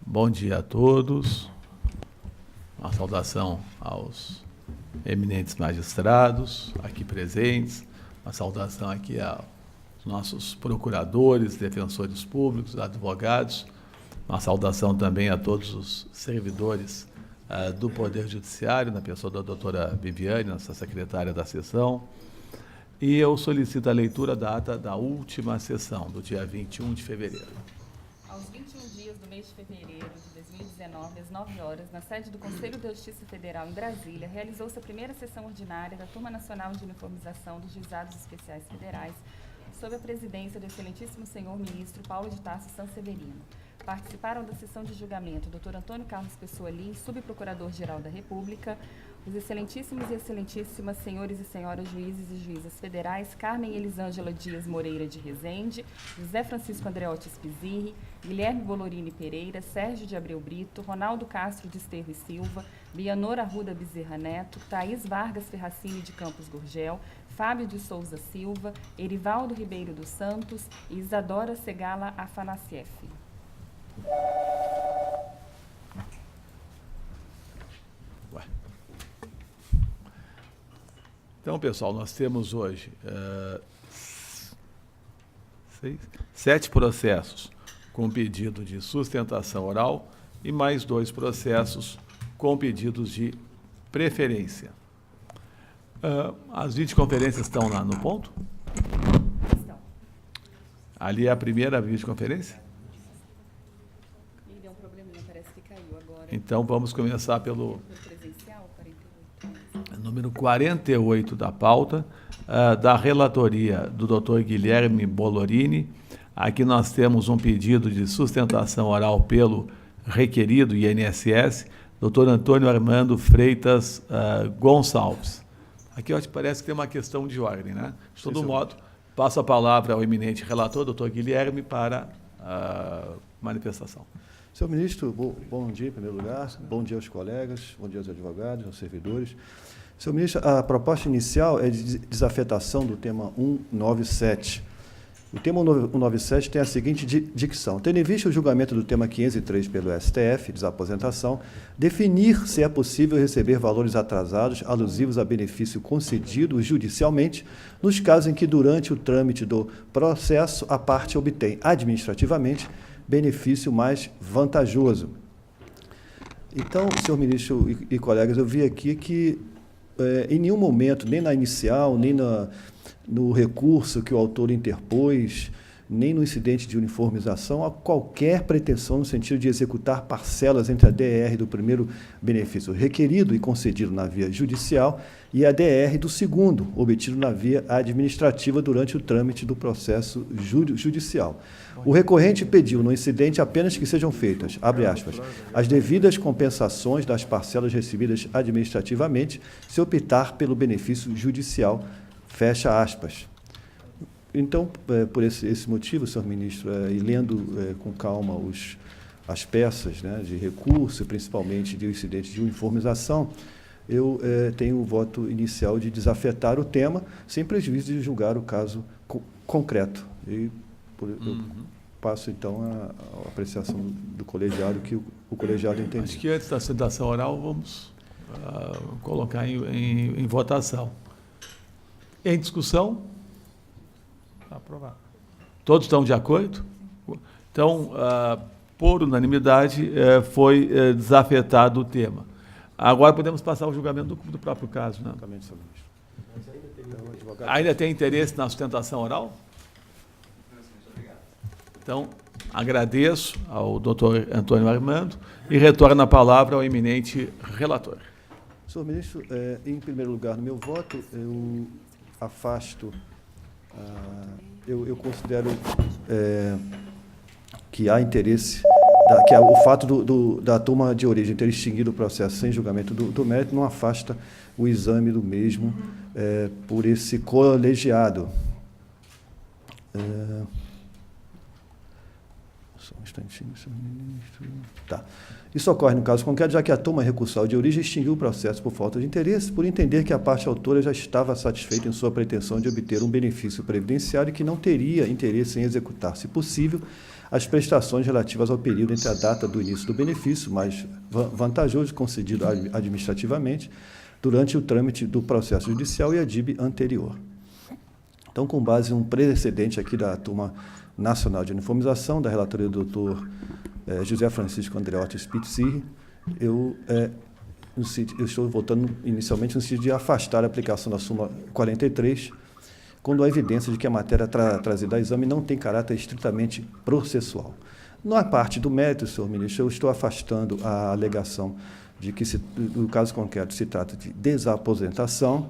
Bom dia a todos. Uma saudação aos eminentes magistrados aqui presentes, uma saudação aqui aos nossos procuradores, defensores públicos, advogados, uma saudação também a todos os servidores do Poder Judiciário, na pessoa da doutora Viviane, nossa secretária da sessão. E eu solicito a leitura da ata da última sessão, do dia 21 de fevereiro. Aos 21 dias do mês de fevereiro de 2019, às 9 horas, na sede do Conselho de Justiça Federal, em Brasília, realizou-se a primeira sessão ordinária da Turma Nacional de Uniformização dos Juizados Especiais Federais, sob a presidência do excelentíssimo senhor ministro Paulo de Tarso Sanseverino. Participaram da sessão de julgamento o Dr. Antônio Carlos Pessoa Lins, subprocurador-geral da República, os excelentíssimos e excelentíssimas senhores e senhoras juízes e juízas federais, Carmen Elisângela Dias Moreira de Rezende, José Francisco Andreotti Spizirri, Guilherme Bolorini Pereira, Sérgio de Abreu Brito, Ronaldo Castro de Esterro e Silva, Bianor Arruda Bezerra Neto, Thaís Vargas Ferracini de Campos Gurgel, Fábio de Souza Silva, Erivaldo Ribeiro dos Santos e Isadora Segala Afanassieff. Então, pessoal, nós temos hoje 7 processos com pedido de sustentação oral e mais 2 processos com pedidos de preferência. As videoconferências estão lá no ponto? Estão. Ali é a primeira videoconferência? Ih, deu um probleminha, parece que caiu agora. Então, vamos começar pelo Presencial, 48. número 48 da pauta, da relatoria do Dr. Guilherme Bolorini. Aqui nós temos um pedido de sustentação oral pelo requerido INSS, Dr. Antônio Armando Freitas Gonçalves. Aqui eu acho que parece que tem uma questão de ordem, né? De todo modo, passo a palavra ao eminente relator, Dr. Guilherme, para a manifestação. Senhor ministro, bom dia em primeiro lugar, bom dia aos colegas, bom dia aos advogados, aos servidores. Senhor ministro, a proposta inicial é de desafetação do tema 197. O tema 197 tem a seguinte dicção: tendo em vista o julgamento do tema 503 pelo STF, desaposentação, definir se é possível receber valores atrasados alusivos a benefício concedido judicialmente nos casos em que, durante o trâmite do processo, a parte obtém administrativamente benefício mais vantajoso. Então, senhor ministro e colegas, eu vi aqui que em nenhum momento, nem na inicial, nem no recurso que o autor interpôs, nem no incidente de uniformização, há qualquer pretensão no sentido de executar parcelas entre a DR do primeiro benefício requerido e concedido na via judicial e a DR do segundo, obtido na via administrativa durante o trâmite do processo judicial. O recorrente pediu no incidente apenas que sejam feitas, abre aspas, as devidas compensações das parcelas recebidas administrativamente, se optar pelo benefício judicial, fecha aspas. Então, por esse motivo, senhor ministro, e lendo com calma as peças, né, de recurso, principalmente de incidente de uniformização, eu tenho o voto inicial de desafetar o tema, sem prejuízo de julgar o caso concreto. E eu passo, então, a apreciação do colegiado, que o colegiado entende. Acho que antes da sustentação oral, vamos colocar em votação. Em discussão? Aprovado. Todos estão de acordo? Então, por unanimidade, foi desafetado o tema. Agora podemos passar ao julgamento do próprio caso, né? Exatamente, senhor ministro. Ainda tem interesse na sustentação oral? Então, agradeço ao doutor Antônio Armando e retorno a palavra ao eminente relator. Senhor ministro, em primeiro lugar, no meu voto, eu afasto, eu considero que há interesse, que o fato da turma de origem ter extinguido o processo sem julgamento do mérito não afasta o exame do mesmo por esse colegiado. Só Um instantinho, senhor ministro. Tá. Isso ocorre no caso concreto, já que a turma recursal de origem extinguiu o processo por falta de interesse, por entender que a parte autora já estava satisfeita em sua pretensão de obter um benefício previdenciário e que não teria interesse em executar, se possível, as prestações relativas ao período entre a data do início do benefício, mais vantajoso concedido administrativamente, durante o trâmite do processo judicial e a DIB anterior. Então, com base em um precedente aqui da Turma Nacional de Uniformização, da relatoria do doutor José Francisco Andreotti Spitzir, eu estou votando inicialmente no sentido de afastar a aplicação da súmula 43, quando há evidência de que a matéria trazida a exame não tem caráter estritamente processual. Na parte do mérito, senhor ministro, eu estou afastando a alegação de que, no caso concreto, se trata de desaposentação.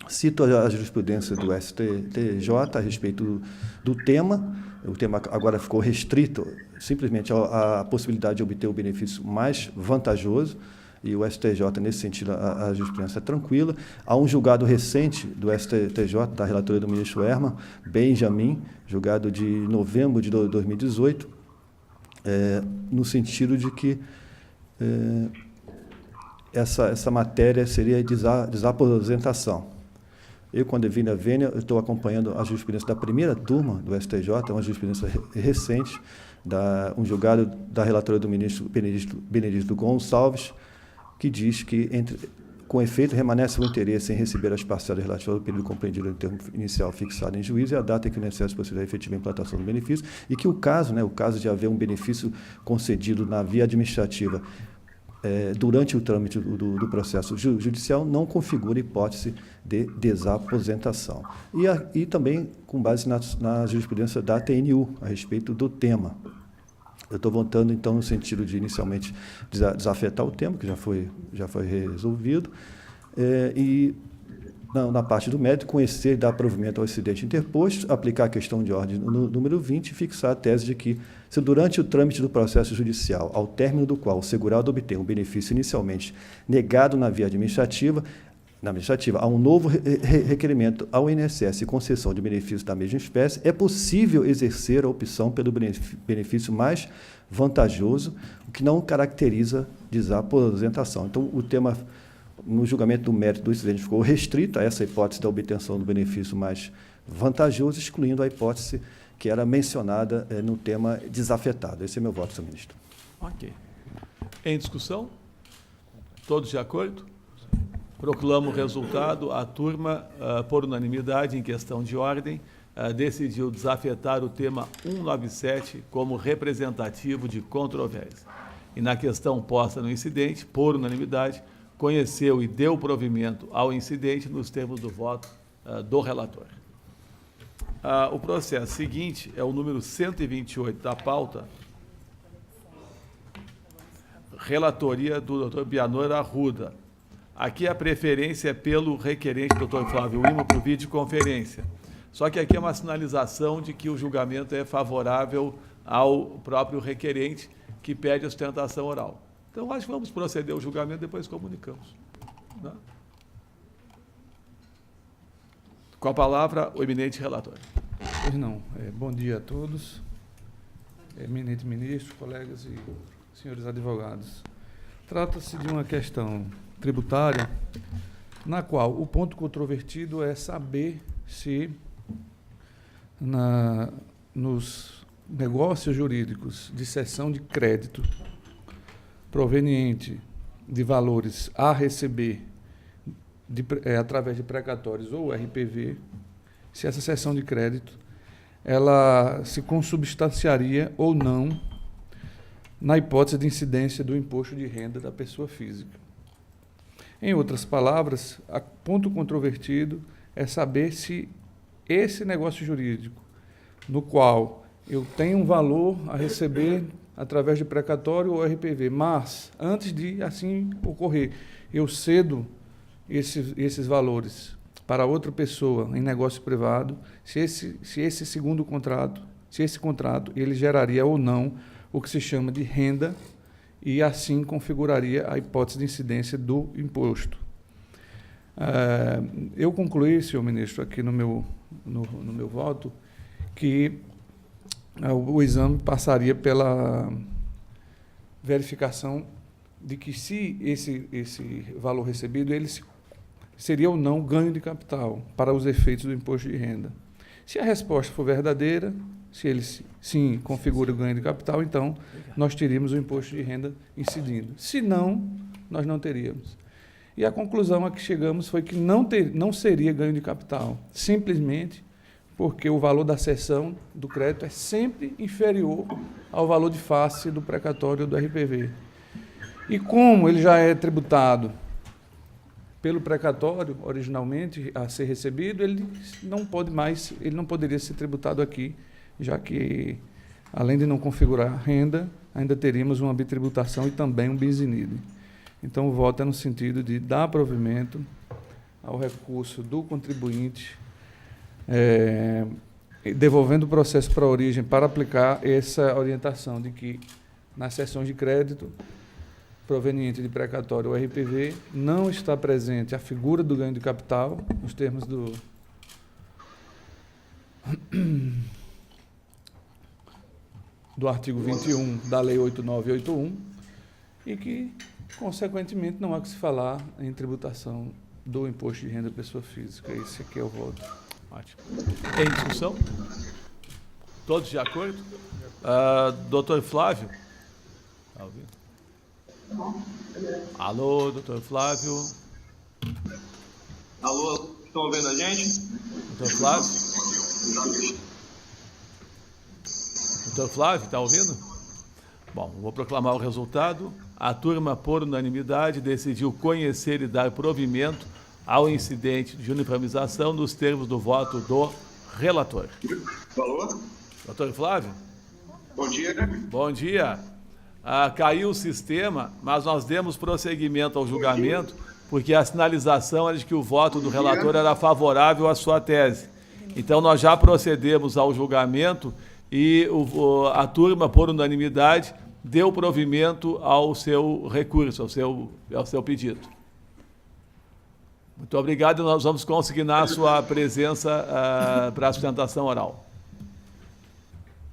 Cito a jurisprudência do STJ a respeito do tema. O tema agora ficou restrito simplesmente à possibilidade de obter o benefício mais vantajoso, e o STJ, nesse sentido, a jurisprudência é tranquila. Há um julgado recente do STJ, da relatoria do ministro Herman Benjamin, julgado de novembro de 2018, no sentido de que essa matéria seria desaposentação. Eu, quando vim da Vênia, estou acompanhando a jurisprudência da primeira turma do STJ, é uma jurisprudência recente, um julgado da relatoria do ministro Benedito Gonçalves, que diz que, com efeito, remanesce o interesse em receber as parcelas relativas ao período compreendido no termo inicial fixado em juízo e a data em que o INSS proceder à efetiva implantação do benefício, e que o caso de haver um benefício concedido na via administrativa durante o trâmite do processo judicial, não configura hipótese de desaposentação. E também com base na jurisprudência da TNU, a respeito do tema. Eu estou votando, então, no sentido de, inicialmente, desafetar o tema, que já foi resolvido, e, na parte do mérito, conhecer e dar provimento ao incidente interposto, aplicar a questão de ordem no número 20 e fixar a tese de que, se durante o trâmite do processo judicial, ao término do qual o segurado obtém um benefício inicialmente negado na via administrativa, há um novo requerimento ao INSS e concessão de benefícios da mesma espécie, é possível exercer a opção pelo benefício mais vantajoso, o que não caracteriza desaposentação. Então, o tema, no julgamento do mérito do incidente, ficou restrito a essa hipótese da obtenção do benefício mais vantajoso, excluindo a hipótese que era mencionada no tema desafetado. Esse é meu voto, senhor ministro. Ok. Em discussão? Todos de acordo? Proclamo o resultado. A turma, por unanimidade, em questão de ordem, decidiu desafetar o tema 197 como representativo de controvérsia. E na questão posta no incidente, por unanimidade, conheceu e deu provimento ao incidente nos termos do voto do relator. O processo seguinte é o número 128 da pauta, relatoria do Dr. Bianor Arruda. Aqui a preferência é pelo requerente, Dr. Flávio Lima, por videoconferência. Só que aqui é uma sinalização de que o julgamento é favorável ao próprio requerente, que pede a sustentação oral. Então, acho que vamos proceder ao julgamento, depois comunicamos. Né? Com a palavra, o eminente relator. Pois não. Bom dia a todos, eminente ministro, colegas e senhores advogados. Trata-se de uma questão tributária, na qual o ponto controvertido é saber se nos negócios jurídicos de cessão de crédito proveniente de valores a receber através de precatórios ou RPV, se essa cessão de crédito ela se consubstanciaria ou não na hipótese de incidência do imposto de renda da pessoa física. Em outras palavras, o ponto controvertido é saber se esse negócio jurídico, no qual eu tenho um valor a receber através de precatório ou RPV, mas, antes de assim ocorrer, eu cedo esses valores para outra pessoa em negócio privado, se esse contrato ele geraria ou não o que se chama de renda, e assim configuraria a hipótese de incidência do imposto. Eu concluí, senhor ministro, aqui no meu voto, que o exame passaria pela verificação de que se esse valor recebido seria ou não ganho de capital para os efeitos do imposto de renda. Se a resposta for verdadeira, se ele sim configura o ganho de capital, então nós teríamos o imposto de renda incidindo. Se não, nós não teríamos. E a conclusão a que chegamos foi que não seria ganho de capital, simplesmente porque o valor da cessão do crédito é sempre inferior ao valor de face do precatório do RPV. E como ele já é tributado pelo precatório, originalmente, a ser recebido, ele não poderia ser tributado aqui, já que, além de não configurar renda, ainda teríamos uma bitributação e também um bis in idem. Então, o voto é no sentido de dar provimento ao recurso do contribuinte, devolvendo o processo para a origem para aplicar essa orientação de que, nas sessões de crédito proveniente de precatório ou RPV, não está presente a figura do ganho de capital, nos termos do artigo 21 da Lei 8981, e que, consequentemente, não há que se falar em tributação do imposto de renda da pessoa física. Esse aqui é o voto. Ótimo. Em discussão? Todos de acordo? Doutor Flávio? Está ouvindo? Alô, doutor Flávio? Alô, estão ouvindo a gente? Doutor Flávio? Doutor Flávio, está ouvindo? Bom, vou proclamar o resultado. A turma, por unanimidade, decidiu conhecer e dar provimento ao incidente de uniformização nos termos do voto do relator. Alô? Doutor Flávio? Bom dia. Bom dia. Caiu o sistema, mas nós demos prosseguimento ao julgamento, porque a sinalização era de que o voto do relator era favorável à sua tese. Então, nós já procedemos ao julgamento e a turma, por unanimidade, deu provimento ao seu recurso, ao seu pedido. Muito obrigado. Nós vamos consignar a sua presença para a sustentação oral.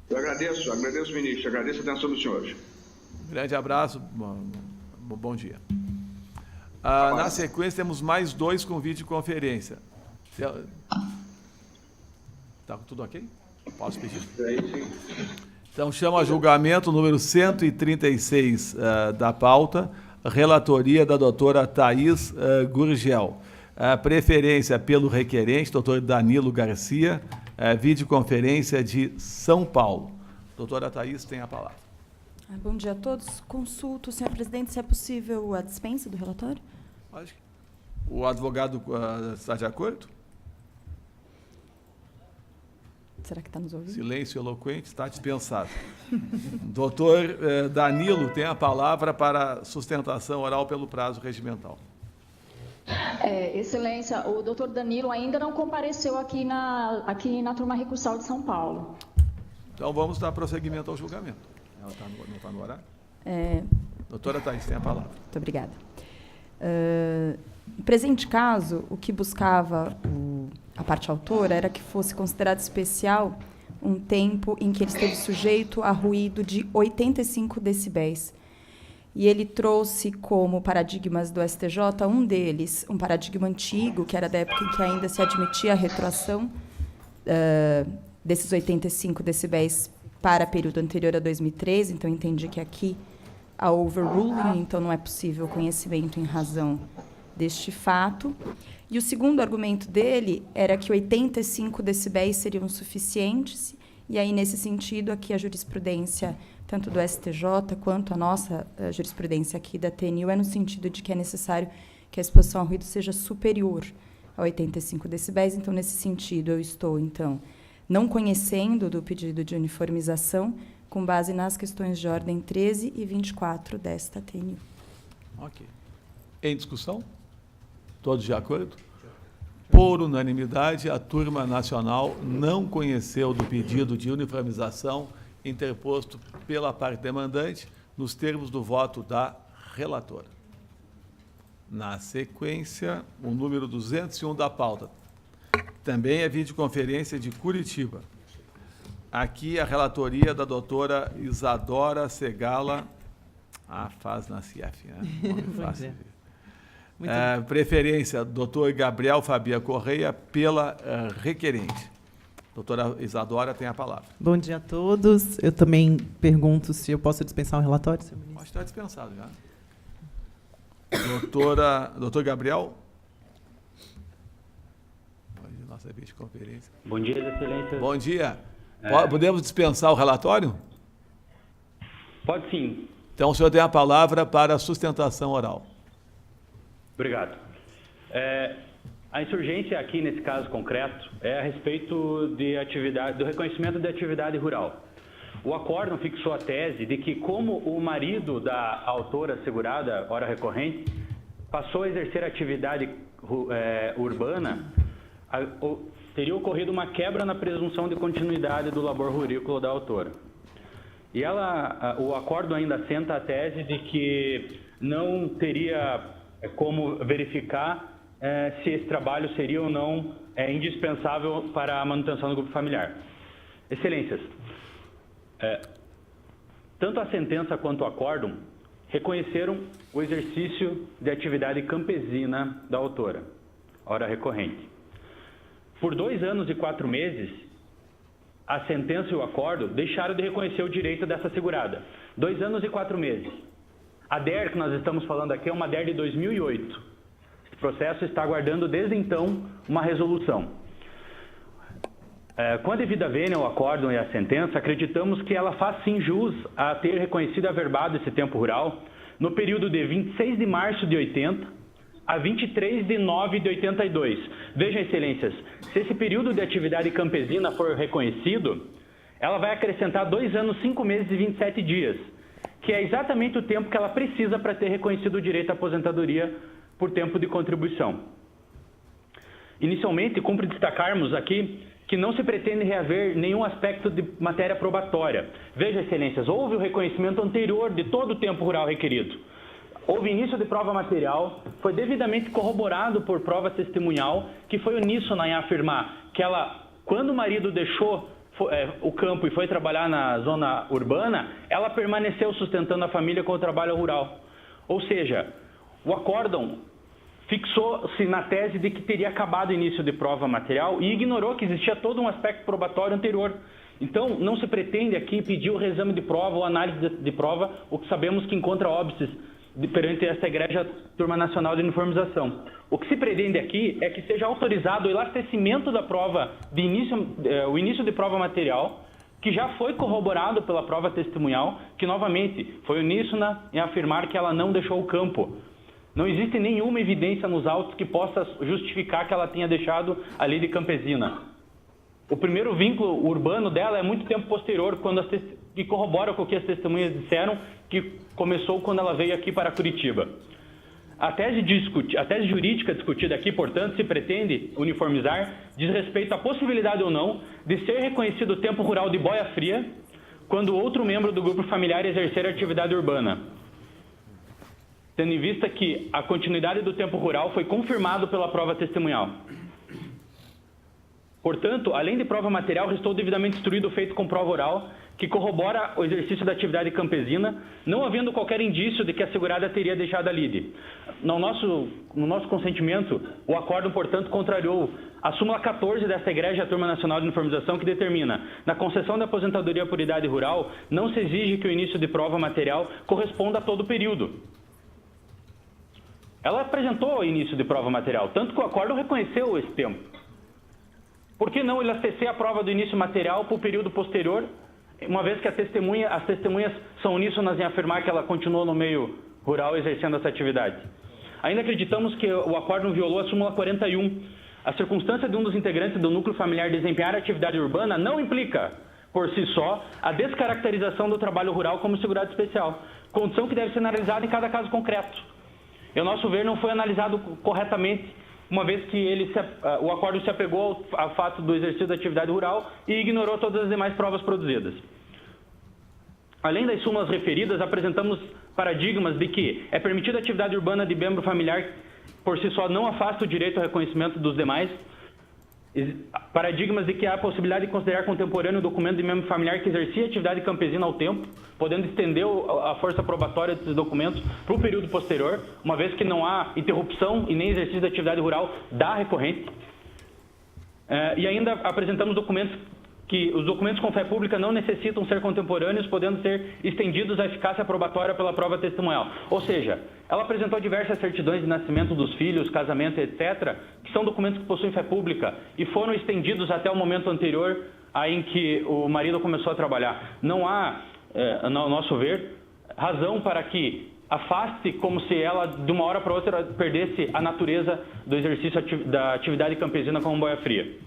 Eu agradeço, ministro, agradeço a atenção dos senhores. Grande abraço, bom dia. Na sequência, temos mais 2 com videoconferência. Está tudo ok? Posso pedir? Então, chamo a julgamento número 136 da pauta, relatoria da doutora Thaís Gurgel. Preferência pelo requerente, doutor Danilo Garcia, videoconferência de São Paulo. Doutora Thaís, tem a palavra. Bom dia a todos. Consulto, senhor presidente, se é possível a dispensa do relatório. O advogado está de acordo? Será que está nos ouvindo? Silêncio eloquente, está dispensado. Doutor Danilo tem a palavra para sustentação oral pelo prazo regimental. Excelência, o doutor Danilo ainda não compareceu aqui na turma recursal de São Paulo. Então, vamos dar prosseguimento ao julgamento. Ela não está no horário? Doutora Thaís, tem a palavra. Muito obrigada. No presente caso, o que buscava a parte autora era que fosse considerado especial um tempo em que ele esteve sujeito a ruído de 85 decibéis. E ele trouxe como paradigmas do STJ, um deles, um paradigma antigo, que era da época em que ainda se admitia a retroação desses 85 decibéis para período anterior a 2013, então entendi que aqui há overruling, então não é possível conhecimento em razão deste fato. E o segundo argumento dele era que 85 decibéis seriam suficientes, e aí, nesse sentido, aqui a jurisprudência, tanto do STJ quanto a nossa jurisprudência aqui da TNU, é no sentido de que é necessário que a exposição ao ruído seja superior a 85 decibéis. Então, nesse sentido, eu estou, então, não conhecendo do pedido de uniformização, com base nas questões de ordem 13 e 24 desta TNU. Ok. Em discussão? Todos de acordo? Por unanimidade, a turma nacional não conheceu do pedido de uniformização interposto pela parte demandante, nos termos do voto da relatora. Na sequência, o número 201 da pauta. Também é videoconferência de Curitiba. aqui a relatoria da doutora Isadora Segala. Faz na CIEF, né? Fácil. Preferência, doutor Gabriel Fabia Correia, pela requerente. Doutora Isadora tem a palavra. Bom dia a todos. Eu também pergunto se eu posso dispensar o relatório, senhor ministro. Pode estar dispensado já. Doutor Gabriel? Nossa vice-conferência. Bom dia, Excelência. Bom dia. Podemos dispensar o relatório? Pode sim. Então, o senhor tem a palavra para a sustentação oral. Obrigado. A insurgência aqui, nesse caso concreto, é a respeito do reconhecimento de atividade rural. O acórdão fixou a tese de que, como o marido da autora segurada, hora recorrente, passou a exercer atividade urbana, teria ocorrido uma quebra na presunção de continuidade do labor rurícola da autora. E o acórdão ainda assenta a tese de que não teria como verificar se esse trabalho seria ou não indispensável para a manutenção do grupo familiar. Excelências, tanto a sentença quanto o acórdão reconheceram o exercício de atividade campesina da autora, hora recorrente. Por 2 anos e 4 meses, a sentença e o acórdão deixaram de reconhecer o direito dessa segurada. 2 anos e 4 meses. A DER que nós estamos falando aqui é uma DER de 2008. Esse processo está aguardando desde então uma resolução. Com a devida vênia ao acórdão e à sentença, acreditamos que ela faz sim jus a ter reconhecido e averbado esse tempo rural no período de 26 de março de 80 a 23 de nove de 82. Vejam, excelências, se esse período de atividade campesina for reconhecido, ela vai acrescentar 2 anos, 5 meses e 27 dias, que é exatamente o tempo que ela precisa para ter reconhecido o direito à aposentadoria por tempo de contribuição. Inicialmente, cumpre destacarmos aqui que não se pretende reaver nenhum aspecto de matéria probatória. Veja, excelências, houve o reconhecimento anterior de todo o tempo rural requerido. Houve início de prova material, foi devidamente corroborado por prova testemunhal, que foi uníssona em afirmar que ela, quando o marido deixou o campo e foi trabalhar na zona urbana, ela permaneceu sustentando a família com o trabalho rural. Ou seja, o acórdão fixou-se na tese de que teria acabado o início de prova material e ignorou que existia todo um aspecto probatório anterior. Então, não se pretende aqui pedir o reexame de prova ou análise de prova, o que sabemos que encontra óbices perante esta Igreja Turma Nacional de Uniformização. O que se pretende aqui é que seja autorizado o elastecimento da prova, o início de prova material, que já foi corroborado pela prova testemunhal, que novamente foi uníssona em afirmar que ela não deixou o campo. Não existe nenhuma evidência nos autos que possa justificar que ela tenha deixado a lei de campesina. O primeiro vínculo urbano dela é muito tempo posterior, que corrobora com o que as testemunhas disseram, que começou quando ela veio aqui para Curitiba. A tese jurídica discutida aqui, portanto, se pretende uniformizar, diz respeito à possibilidade ou não de ser reconhecido o tempo rural de boia fria quando outro membro do grupo familiar exercer a atividade urbana, tendo em vista que a continuidade do tempo rural foi confirmado pela prova testemunhal. Portanto, além de prova material, restou devidamente instruído o feito com prova oral, que corrobora o exercício da atividade campesina, não havendo qualquer indício de que a segurada teria deixado a lide. No nosso consentimento, o acórdão, portanto, contrariou a súmula 14 desta Igreja Turma Nacional de Uniformização, que determina, na concessão da aposentadoria por idade rural, não se exige que o início de prova material corresponda a todo o período. Ela apresentou o início de prova material, tanto que o acórdão reconheceu esse tempo. Por que não elastecer a prova do início material para o período posterior, uma vez que as testemunhas são uníssonas em afirmar que ela continuou no meio rural exercendo essa atividade? Ainda acreditamos que o acórdão violou a súmula 41. A circunstância de um dos integrantes do núcleo familiar desempenhar a atividade urbana não implica, por si só, a descaracterização do trabalho rural como segurado especial, condição que deve ser analisada em cada caso concreto. E, ao nosso ver, não foi analisado corretamente, uma vez que o acórdão se apegou ao fato do exercício da atividade rural e ignorou todas as demais provas produzidas. Além das súmulas referidas, apresentamos paradigmas de que é permitida a atividade urbana de membro familiar, por si só não afasta o direito ao reconhecimento dos demais, paradigmas de que há a possibilidade de considerar contemporâneo o documento de membro familiar que exercia atividade campesina ao tempo, podendo estender a força probatória desses documentos para o período posterior, uma vez que não há interrupção e nem exercício da atividade rural da recorrente. E ainda apresentamos documentos que os documentos com fé pública não necessitam ser contemporâneos, podendo ser estendidos à eficácia probatória pela prova testemunhal. Ou seja, ela apresentou diversas certidões de nascimento dos filhos, casamento, etc., que são documentos que possuem fé pública e foram estendidos até o momento anterior em que o marido começou a trabalhar. Não há, no nosso ver, razão para que afaste como se ela, de uma hora para outra, perdesse a natureza do exercício da atividade campesina como boia fria.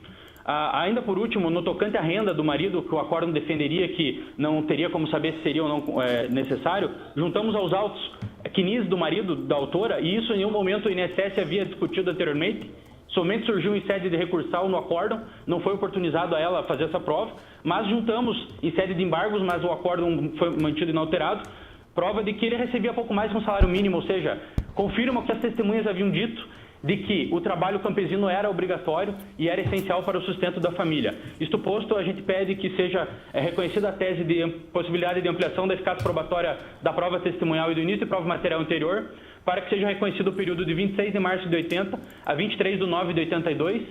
Ainda por último, no tocante à renda do marido, que o acórdão defenderia que não teria como saber se seria ou não necessário, juntamos aos autos quinis do marido da autora, e isso em nenhum momento o INSS havia discutido anteriormente, somente surgiu em sede de recursal no acórdão, não foi oportunizado a ela fazer essa prova, mas juntamos em sede de embargos, mas o acórdão foi mantido inalterado, prova de que ele recebia pouco mais que um salário mínimo, ou seja, confirma o que as testemunhas haviam dito, de que o trabalho campesino era obrigatório e era essencial para o sustento da família. Isto posto, a gente pede que seja reconhecida a tese de possibilidade de ampliação da eficácia probatória da prova testemunhal e do início de prova material anterior, para que seja reconhecido o período de 26 de março de 80 a 23 de 9 de 82,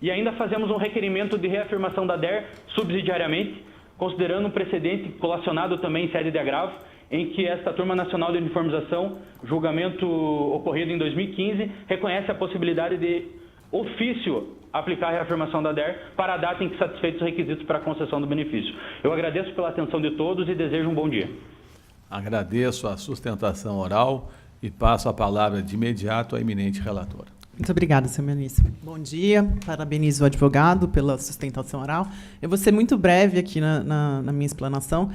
e ainda fazemos um requerimento de reafirmação da DER subsidiariamente, considerando um precedente colacionado também em sede de agravo, em que esta Turma Nacional de Uniformização, julgamento ocorrido em 2015, reconhece a possibilidade de ofício aplicar a reafirmação da DER para a data em que satisfeitos os requisitos para a concessão do benefício. Eu agradeço pela atenção de todos e desejo um bom dia. Agradeço a sustentação oral e passo a palavra de imediato à eminente relatora. Muito obrigada, senhor ministro. Bom dia, parabenizo o advogado pela sustentação oral. Eu vou ser muito breve aqui na minha explanação.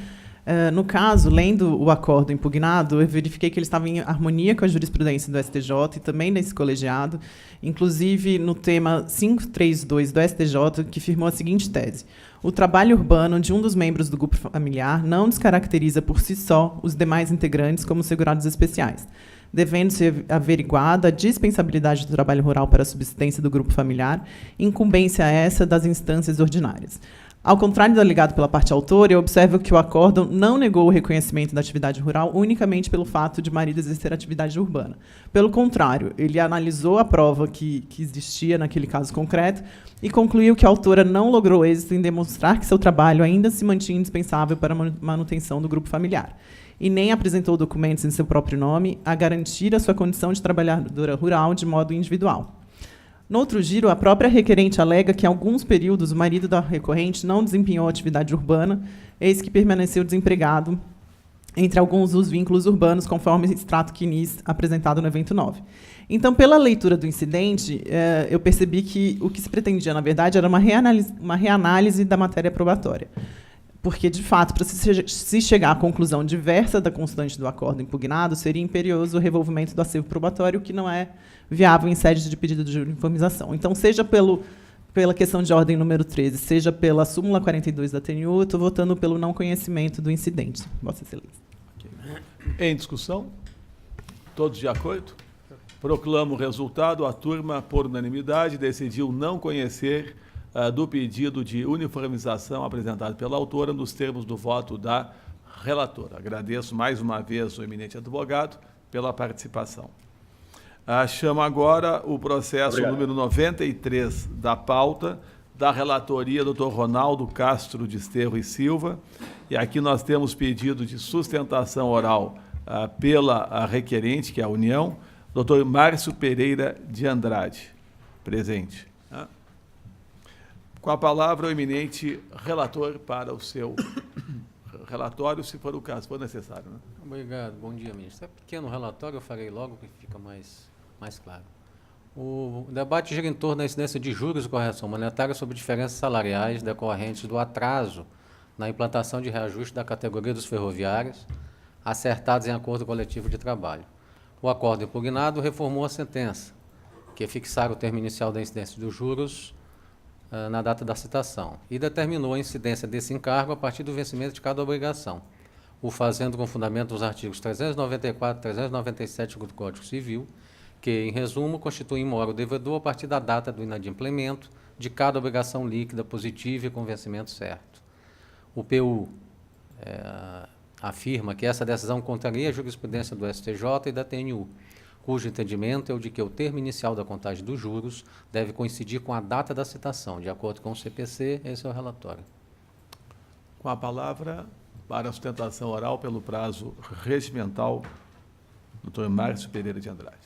No caso, lendo o acordo impugnado, eu verifiquei que ele estava em harmonia com a jurisprudência do STJ e também desse colegiado, inclusive no tema 532 do STJ, que firmou a seguinte tese: o trabalho urbano de um dos membros do grupo familiar não descaracteriza por si só os demais integrantes como segurados especiais, devendo ser averiguada a dispensabilidade do trabalho rural para a subsistência do grupo familiar, incumbência essa das instâncias ordinárias. Ao contrário do alegado pela parte autora, eu observo que o acórdão não negou o reconhecimento da atividade rural unicamente pelo fato de o marido exercer atividade urbana. Pelo contrário, ele analisou a prova que existia naquele caso concreto e concluiu que a autora não logrou êxito em demonstrar que seu trabalho ainda se mantinha indispensável para a manutenção do grupo familiar, e nem apresentou documentos em seu próprio nome a garantir a sua condição de trabalhadora rural de modo individual. No outro giro, a própria requerente alega que, em alguns períodos, o marido da recorrente não desempenhou atividade urbana, eis que permaneceu desempregado entre alguns dos vínculos urbanos, conforme o extrato quinis apresentado no evento 9. Então, pela leitura do incidente, eu percebi que o que se pretendia, na verdade, era uma reanálise da matéria probatória. Porque, de fato, para se chegar à conclusão diversa da constante do acordo impugnado, seria imperioso o revolvimento do acervo probatório, que não é viável em sede de pedido de uniformização. Então, seja pela questão de ordem número 13, seja pela súmula 42 da TNU, eu estou votando pelo não conhecimento do incidente. Vossa Excelência. Okay. Em discussão? Todos de acordo? Proclamo o resultado. A turma, por unanimidade, decidiu não conhecer do pedido de uniformização apresentado pela autora nos termos do voto da relatora. Agradeço mais uma vez o eminente advogado pela participação. Chamo agora o processo número 93 da pauta, da relatoria do Dr. Ronaldo Castro de Esterro e Silva. E aqui nós temos pedido de sustentação oral pela requerente, que é a União, Dr. Márcio Pereira de Andrade. Presente. Com a palavra, o eminente relator para o seu relatório, se for o caso, se for necessário. Né? Obrigado. Bom dia, ministro. É pequeno relatório, eu farei logo, que fica mais claro. O debate gira em torno da incidência de juros e correção monetária sobre diferenças salariais decorrentes do atraso na implantação de reajuste da categoria dos ferroviários, acertados em acordo coletivo de trabalho. O acordo impugnado reformou a sentença, que fixara o termo inicial da incidência dos juros na data da citação, e determinou a incidência desse encargo a partir do vencimento de cada obrigação, o fazendo com fundamento os artigos 394 e 397 do Código Civil, que, em resumo, constituem mora o devedor a partir da data do inadimplemento, de cada obrigação líquida positiva e com vencimento certo. O PU afirma que essa decisão contraria a jurisprudência do STJ e da TNU, cujo entendimento é o de que o termo inicial da contagem dos juros deve coincidir com a data da citação, de acordo com o CPC. Esse é o relatório. Com a palavra, para a sustentação oral pelo prazo regimental, doutor Márcio Pereira de Andrade.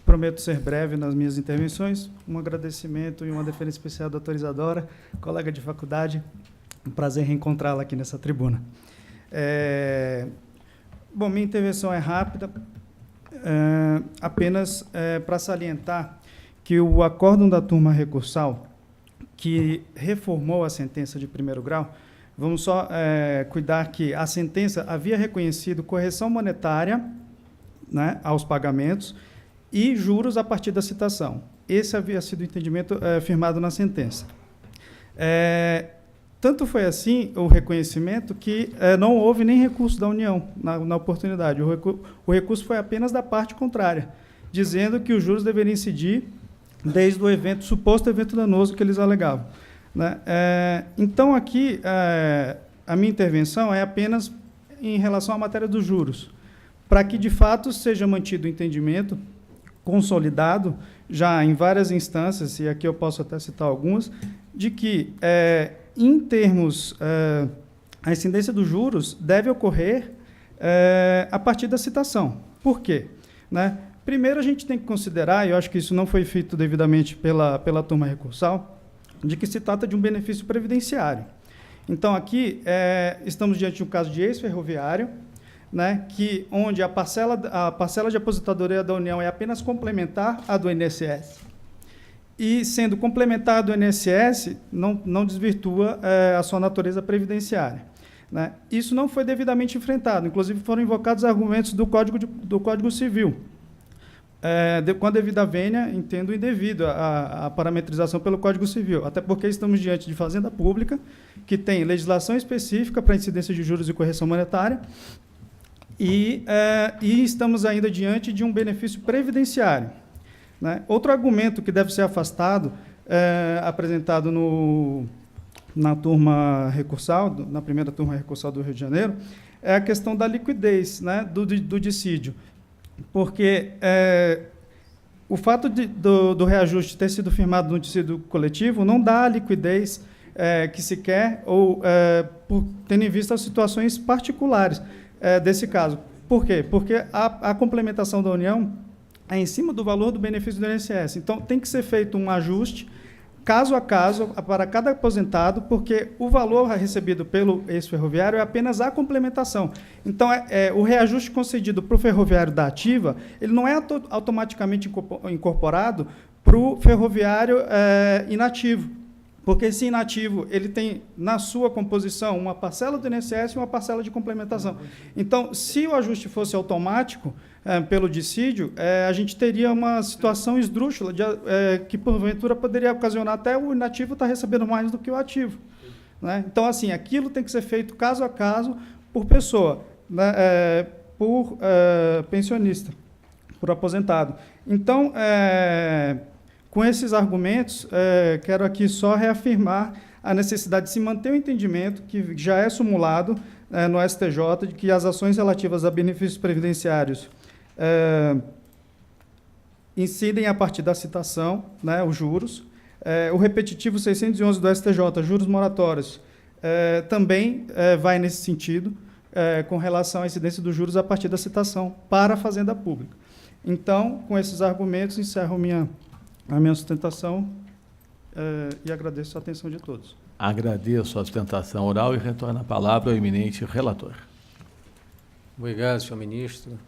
Prometo ser breve nas minhas intervenções. Um agradecimento e uma deferência especial à doutora Isadora, colega de faculdade. Um prazer reencontrá-la aqui nessa tribuna. Bom, minha intervenção é rápida, apenas para salientar que o acórdão da turma recursal, que reformou a sentença de primeiro grau, vamos só cuidar que a sentença havia reconhecido correção monetária, né, aos pagamentos e juros a partir da citação. Esse havia sido o entendimento firmado na sentença. Tanto foi assim o reconhecimento que não houve nem recurso da União na oportunidade. O recurso foi apenas da parte contrária, dizendo que os juros deveriam incidir desde o suposto evento danoso que eles alegavam, né? Então, aqui, a minha intervenção é apenas em relação à matéria dos juros, para que, de fato, seja mantido o entendimento consolidado, já em várias instâncias, e aqui eu posso até citar algumas, de que, em termos, a incidência dos juros deve ocorrer a partir da citação. Por quê? Né? Primeiro, a gente tem que considerar, e eu acho que isso não foi feito devidamente pela turma recursal, de que se trata de um benefício previdenciário. Então, aqui, estamos diante de um caso de ex-ferroviário, né, onde a parcela de aposentadoria da União é apenas complementar à do INSS. E, sendo complementar do INSS, não desvirtua a sua natureza previdenciária, né? Isso não foi devidamente enfrentado. Inclusive, foram invocados argumentos do Código Civil. Com a devida vênia, entendo indevido a parametrização pelo Código Civil, até porque estamos diante de fazenda pública, que tem legislação específica para incidência de juros e correção monetária, e estamos ainda diante de um benefício previdenciário, né? Outro argumento que deve ser afastado, apresentado na turma recursal, na primeira turma recursal do Rio de Janeiro, é a questão da liquidez, né, do dissídio. Porque o fato do reajuste ter sido firmado no dissídio coletivo não dá a liquidez que se quer, ou tendo em vista as situações particulares desse caso. Por quê? Porque a complementação da União é em cima do valor do benefício do INSS. Então, tem que ser feito um ajuste, caso a caso, para cada aposentado, porque o valor recebido pelo ex-ferroviário é apenas a complementação. Então, o reajuste concedido para o ferroviário da ativa, ele não é automaticamente incorporado para o ferroviário inativo, porque esse inativo ele tem, na sua composição, uma parcela do INSS e uma parcela de complementação. Então, se o ajuste fosse automático, pelo dissídio, a gente teria uma situação esdrúxula, que, porventura, poderia ocasionar até o inativo estar recebendo mais do que o ativo, né? Então, assim, aquilo tem que ser feito caso a caso, por pessoa, né, por pensionista, por aposentado. Então, com esses argumentos, quero aqui só reafirmar a necessidade de se manter o entendimento, que já é sumulado no STJ, de que as ações relativas a benefícios previdenciários incidem a partir da citação, né, os juros. O repetitivo 611 do STJ, juros moratórios, também vai nesse sentido, com relação à incidência dos juros a partir da citação para a Fazenda Pública. Então, com esses argumentos, encerro a minha sustentação e agradeço a atenção de todos. Agradeço a sustentação oral e retorno a palavra ao eminente relator. Obrigado, senhor ministro.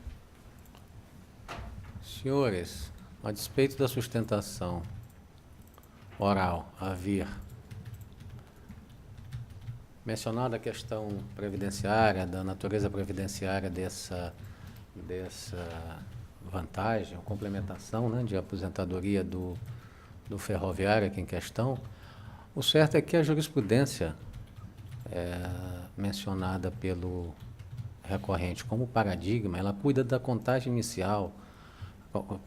Senhores, a despeito da sustentação oral a vir, mencionada a questão previdenciária, da natureza previdenciária dessa vantagem, ou complementação, né, de aposentadoria do ferroviário aqui em questão, o certo é que a jurisprudência mencionada pelo recorrente como paradigma, ela cuida da contagem inicial,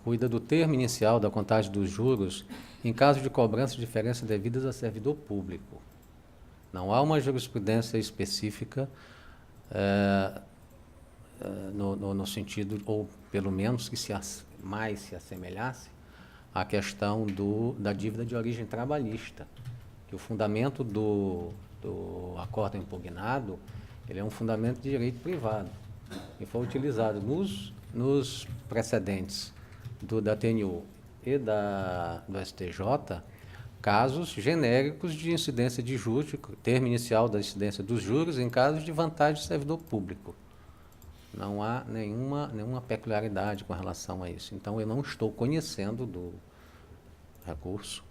cuida do termo inicial da contagem dos juros em caso de cobrança de diferenças devidas a servidor público. Não há uma jurisprudência específica no sentido, ou pelo menos que mais se assemelhasse à questão da dívida de origem trabalhista, que o fundamento do acórdão impugnado, ele é um fundamento de direito privado, e foi utilizado nos precedentes da TNU e do STJ, casos genéricos de incidência de juros, termo inicial da incidência dos juros em casos de vantagem do servidor público. Não há nenhuma peculiaridade com relação a isso. Então, eu não estou conhecendo do recurso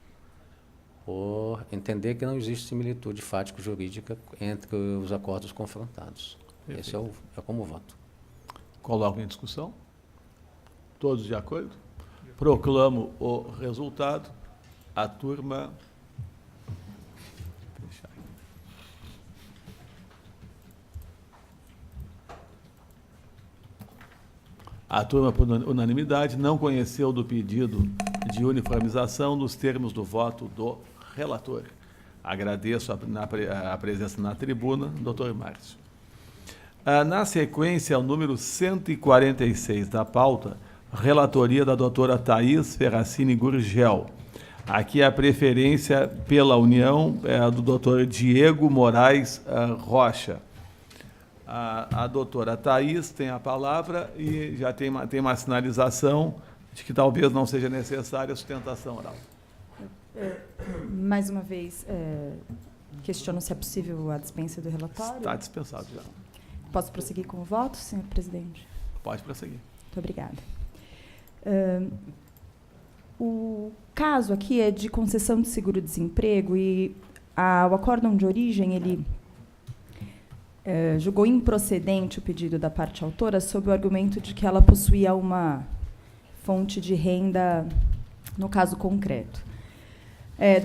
por entender que não existe similitude fático-jurídica entre os acordos confrontados. Esse é como voto. Coloco em discussão. Todos de acordo? Proclamo o resultado. A turma... A turma, por unanimidade, não conheceu do pedido de uniformização nos termos do voto do relator. Agradeço a presença na tribuna, doutor Márcio. Na sequência, o número 146 da pauta, relatoria da doutora Thaís Ferracini Gurgel. Aqui a preferência pela União é a do doutor Diego Moraes Rocha. A doutora Thaís tem a palavra e já tem uma sinalização de que talvez não seja necessária a sustentação oral. Mais uma vez, questiono se é possível a dispensa do relatório. Está dispensado já. Posso prosseguir com o voto, senhor presidente? Pode prosseguir. Muito obrigada. O caso aqui é de concessão de seguro-desemprego e o acórdão de origem, ele julgou improcedente o pedido da parte autora sob o argumento de que ela possuía uma fonte de renda, no caso concreto.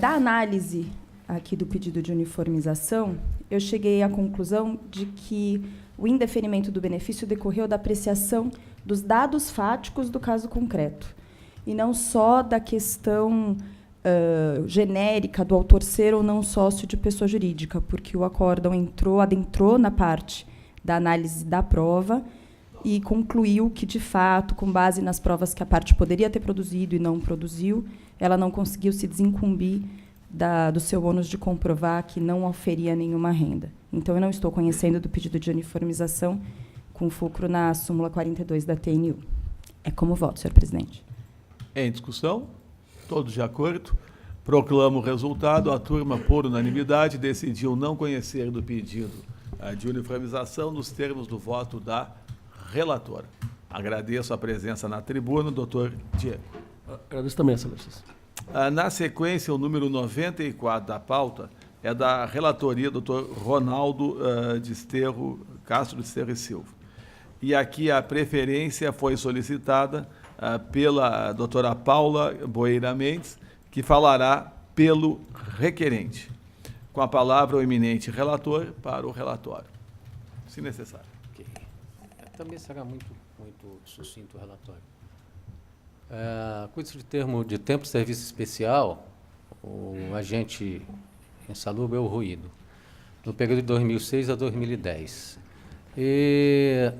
Da análise aqui do pedido de uniformização, eu cheguei à conclusão de que o indeferimento do benefício decorreu da apreciação dos dados fáticos do caso concreto, e não só da questão genérica do autor ser ou não sócio de pessoa jurídica, porque o acórdão adentrou na parte da análise da prova e concluiu que, de fato, com base nas provas que a parte poderia ter produzido e não produziu, ela não conseguiu se desincumbir do seu ônus de comprovar que não oferia nenhuma renda. Então, eu não estou conhecendo do pedido de uniformização com fulcro na súmula 42 da TNU. É como voto, senhor presidente. Em discussão? Todos de acordo? Proclamo o resultado. A turma, por unanimidade, decidiu não conhecer do pedido de uniformização nos termos do voto da relatora. Agradeço a presença na tribuna, doutor Diego. Agradeço também, excelências. Na sequência, o número 94 da pauta é da relatoria do doutor Ronaldo Castro de Esterro e Silva. E aqui a preferência foi solicitada pela doutora Paula Boeira Mendes, que falará pelo requerente. Com a palavra, o eminente relator para o relatório, se necessário. Okay. Também será muito sucinto o relatório. Cuida-se de tempo de serviço especial, o agente insalubre é o ruído, no período de 2006 a 2010. E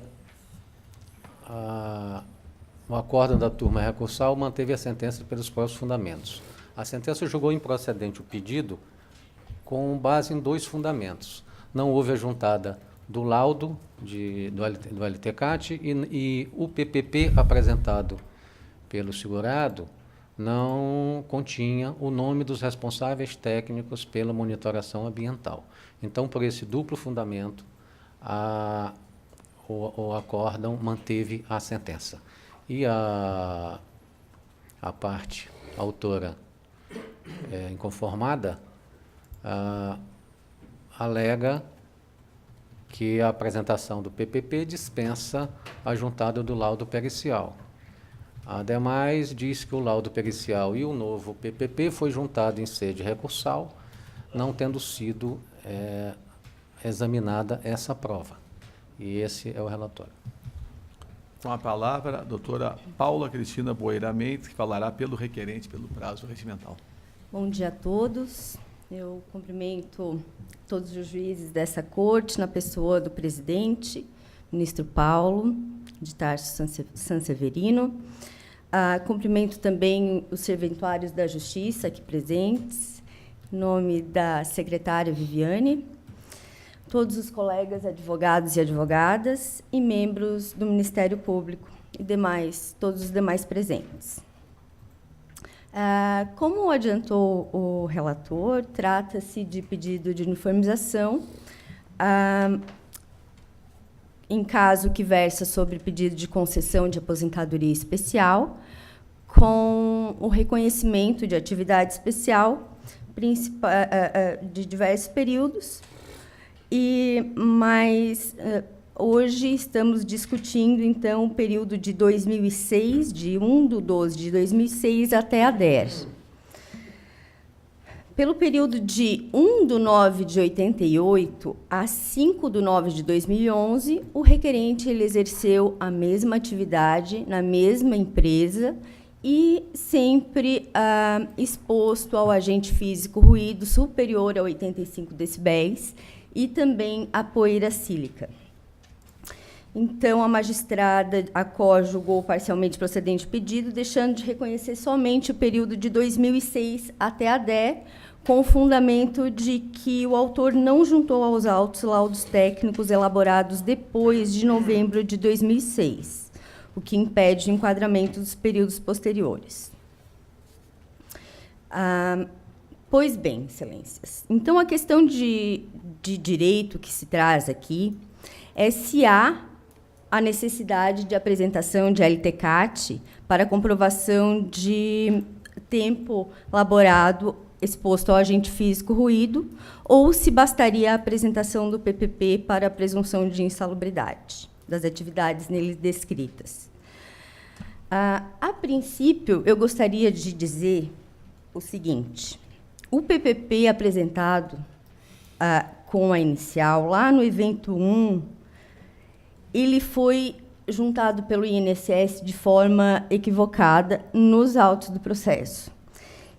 o acórdão da turma recursal manteve a sentença pelos próprios fundamentos. A sentença julgou improcedente o pedido com base em 2 fundamentos. Não houve a juntada do laudo do LTCAT e o PPP apresentado pelo segurado não continha o nome dos responsáveis técnicos pela monitoração ambiental. Então, por esse duplo fundamento, o acórdão manteve a sentença. E a parte autora inconformada alega que a apresentação do PPP dispensa a juntada do laudo pericial. Ademais, diz que o laudo pericial e o novo PPP foi juntado em sede recursal, não tendo sido examinada essa prova. E esse é o relatório. Com a palavra, a doutora Paula Cristina Boeira Mendes, que falará pelo requerente, pelo prazo regimental. Bom dia a todos. Eu cumprimento todos os juízes dessa corte, na pessoa do presidente, ministro Paulo de Tarso Sanseverino. Cumprimento também os serventuários da Justiça aqui presentes, em nome da secretária Viviane, todos os colegas advogados e advogadas e membros do Ministério Público e todos os demais presentes. Como adiantou o relator, trata-se de pedido de uniformização, em caso que versa sobre pedido de concessão de aposentadoria especial, com o reconhecimento de atividade especial de diversos períodos, mas hoje estamos discutindo, então, o período de 2006, de 1/12 de 2006 até a DER. Pelo período de 1/9 de 88 a 5/9 de 2011, o requerente ele exerceu a mesma atividade na mesma empresa e sempre exposto ao agente físico ruído superior a 85 decibéis e também a poeira sílica. Então, a magistrada julgou parcialmente procedente o pedido, deixando de reconhecer somente o período de 2006 até a DER, com o fundamento de que o autor não juntou aos autos laudos técnicos elaborados depois de novembro de 2006, o que impede o enquadramento dos períodos posteriores. Pois bem, excelências, então a questão de direito que se traz aqui é se há a necessidade de apresentação de LTCAT para comprovação de tempo laborado exposto ao agente físico ruído, ou se bastaria a apresentação do PPP para a presunção de insalubridade das atividades neles descritas. A princípio, eu gostaria de dizer o seguinte: o PPP apresentado com a inicial, lá no evento 1, ele foi juntado pelo INSS de forma equivocada nos autos do processo.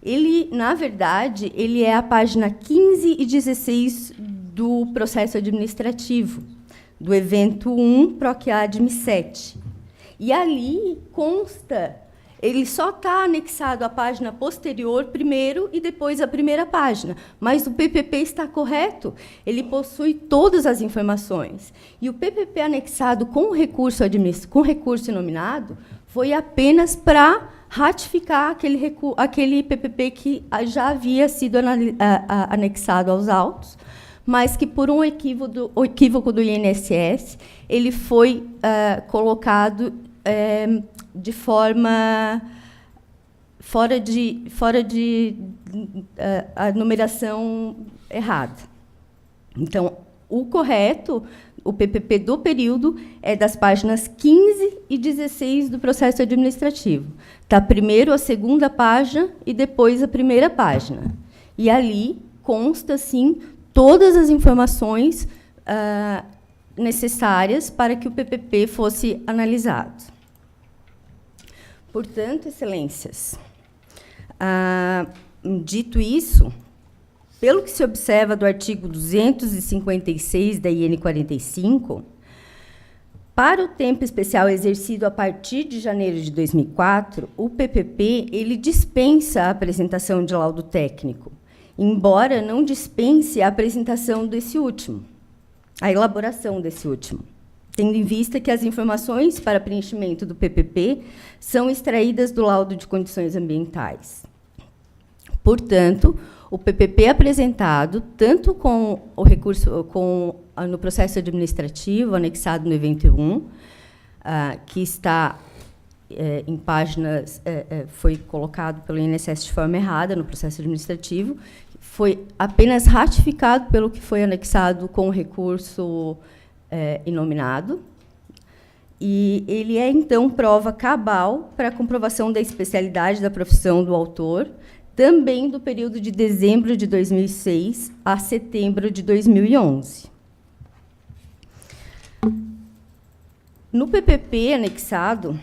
Ele, na verdade, ele é a página 15 e 16 do processo administrativo, do evento 1, PROC-ADME 7. E ali consta, ele só está anexado à página posterior primeiro e depois à primeira página, mas o PPP está correto, ele possui todas as informações. E o PPP anexado com recurso inominado foi apenas para ratificar aquele PPP que já havia sido anexado aos autos, mas que, por um equívoco do INSS, ele foi colocado de forma fora de a numeração errada. Então, o correto, o PPP do período, é das páginas 15 e 16 do processo administrativo. Está primeiro a segunda página e depois a primeira página. E ali consta, sim, todas as informações necessárias para que o PPP fosse analisado. Portanto, excelências, dito isso, pelo que se observa do artigo 256 da IN 45, para o tempo especial exercido a partir de janeiro de 2004, o PPP ele dispensa a apresentação de laudo técnico, embora não dispense a apresentação desse último, a elaboração desse último, tendo em vista que as informações para preenchimento do PPP são extraídas do laudo de condições ambientais. Portanto, o PPP apresentado, tanto com o recurso, no processo administrativo, anexado no evento 1, que está em páginas, foi colocado pelo INSS de forma errada no processo administrativo, foi apenas ratificado pelo que foi anexado com o recurso inominado, e ele é, então, prova cabal para a comprovação da especialidade da profissão do autor, também do período de dezembro de 2006 a setembro de 2011. No PPP anexado,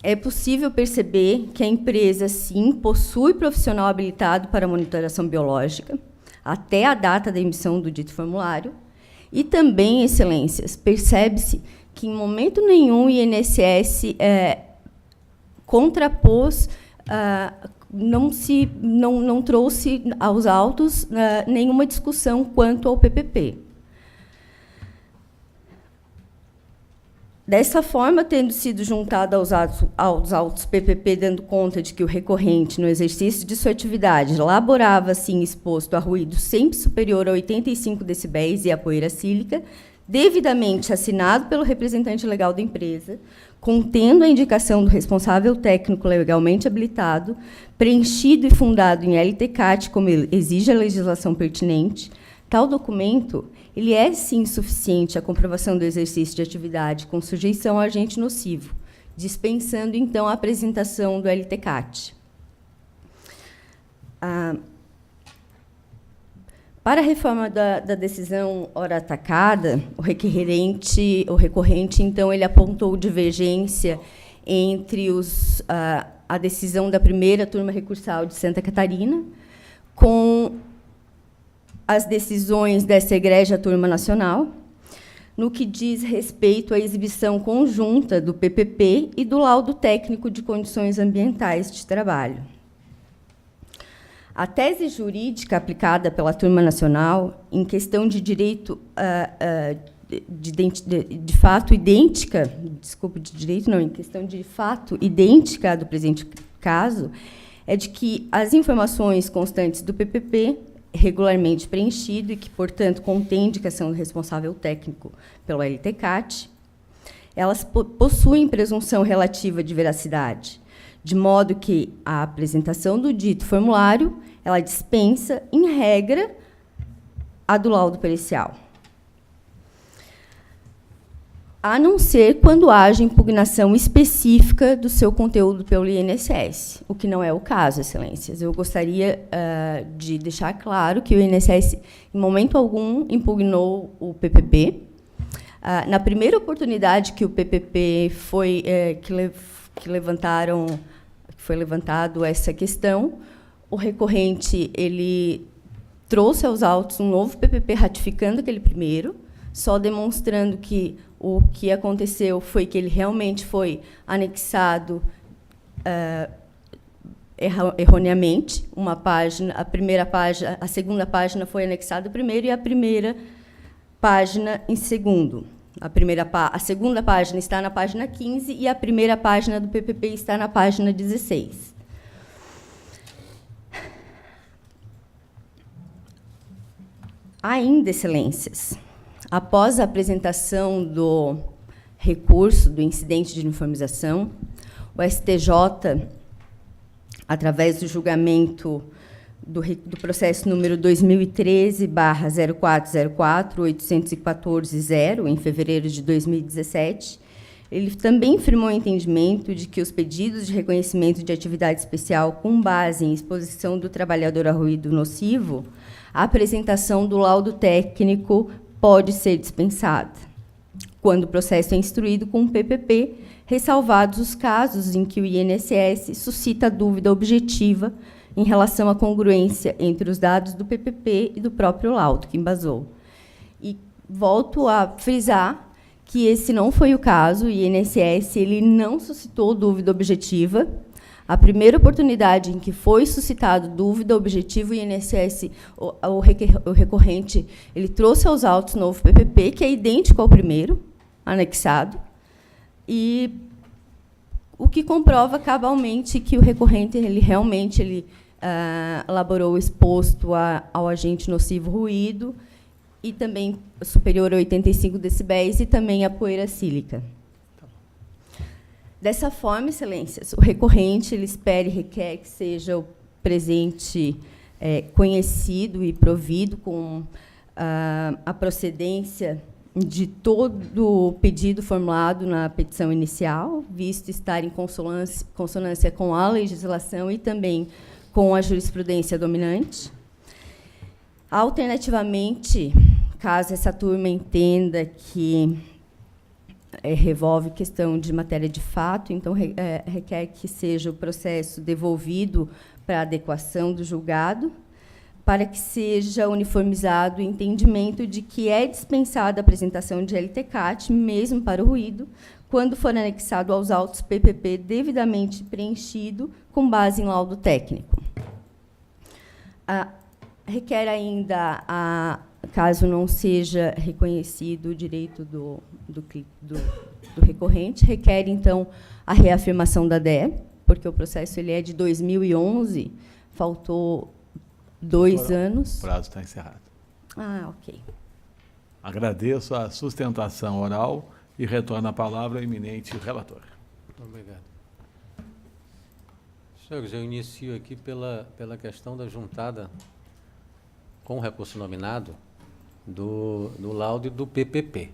é possível perceber que a empresa, sim, possui profissional habilitado para monitoração biológica, até a data da emissão do dito formulário, e também, excelências, percebe-se que, em momento nenhum, o INSS contrapôs, não trouxe aos autos nenhuma discussão quanto ao PPP. Dessa forma, tendo sido juntado aos autos PPP, dando conta de que o recorrente, no exercício de sua atividade, laborava, assim, exposto a ruído sempre superior a 85 decibéis e a poeira sílica, devidamente assinado pelo representante legal da empresa, contendo a indicação do responsável técnico legalmente habilitado, preenchido e fundado em LTCAT, como exige a legislação pertinente, tal documento ele é, sim, suficiente à comprovação do exercício de atividade com sujeição a agente nocivo, dispensando, então, a apresentação do LTCAT. Para a reforma da decisão ora atacada, o recorrente, então, ele apontou divergência entre a decisão da primeira turma recursal de Santa Catarina com as decisões dessa egrégia turma nacional, no que diz respeito à exibição conjunta do PPP e do laudo técnico de condições ambientais de trabalho. A tese jurídica aplicada pela turma nacional, em questão de direito de fato idêntica, em questão de fato idêntica do presente caso, é de que as informações constantes do PPP regularmente preenchido e que, portanto, contém indicação do responsável técnico pelo LTCAT, elas possuem presunção relativa de veracidade, de modo que a apresentação do dito formulário ela dispensa, em regra, a do laudo pericial, a não ser quando haja impugnação específica do seu conteúdo pelo INSS, o que não é o caso, excelências. Eu gostaria de deixar claro que o INSS, em momento algum, impugnou o PPP. Na primeira oportunidade que o PPP foi levantado essa questão, o recorrente ele trouxe aos autos um novo PPP ratificando aquele primeiro, só demonstrando que o que aconteceu foi que ele realmente foi anexado erroneamente. Uma página, a segunda página foi anexada primeiro e a primeira página em segundo. A segunda página está na página 15 e a primeira página do PPP está na página 16. Ainda, excelências, após a apresentação do recurso do incidente de uniformização, o STJ, através do julgamento do processo número 2013/0404-814-0, em fevereiro de 2017, ele também firmou o entendimento de que os pedidos de reconhecimento de atividade especial com base em exposição do trabalhador a ruído nocivo, a apresentação do laudo técnico pode ser dispensada, quando o processo é instruído com PPP, ressalvados os casos em que o INSS suscita dúvida objetiva em relação à congruência entre os dados do PPP e do próprio laudo que embasou. E volto a frisar que esse não foi o caso, o INSS ele não suscitou dúvida objetiva. A primeira oportunidade em que foi suscitado dúvida objetiva, o INSS, o recorrente, ele trouxe aos autos novo PPP, que é idêntico ao primeiro, anexado, e o que comprova cabalmente que o recorrente ele realmente elaborou exposto ao agente nocivo ruído e também superior a 85 decibéis e também a poeira sílica. Dessa forma, excelências, o recorrente ele espera e requer que seja o presente conhecido e provido com a procedência de todo o pedido formulado na petição inicial, visto estar em consonância com a legislação e também com a jurisprudência dominante. Alternativamente, caso essa turma entenda que revolve questão de matéria de fato, então requer que seja o processo devolvido para adequação do julgado, para que seja uniformizado o entendimento de que é dispensada a apresentação de LTCAT, mesmo para o ruído, quando for anexado aos autos PPP devidamente preenchido com base em laudo técnico. Requer ainda, caso não seja reconhecido o direito do recorrente, requer, então, a reafirmação da DE, porque o processo ele é de 2011, faltou 2 anos. O prazo está encerrado. Ok. Agradeço a sustentação oral e retorno a palavra ao eminente relator. Obrigado. Senhores, eu inicio aqui pela questão da juntada com o recurso nominado do laudo e do PPP.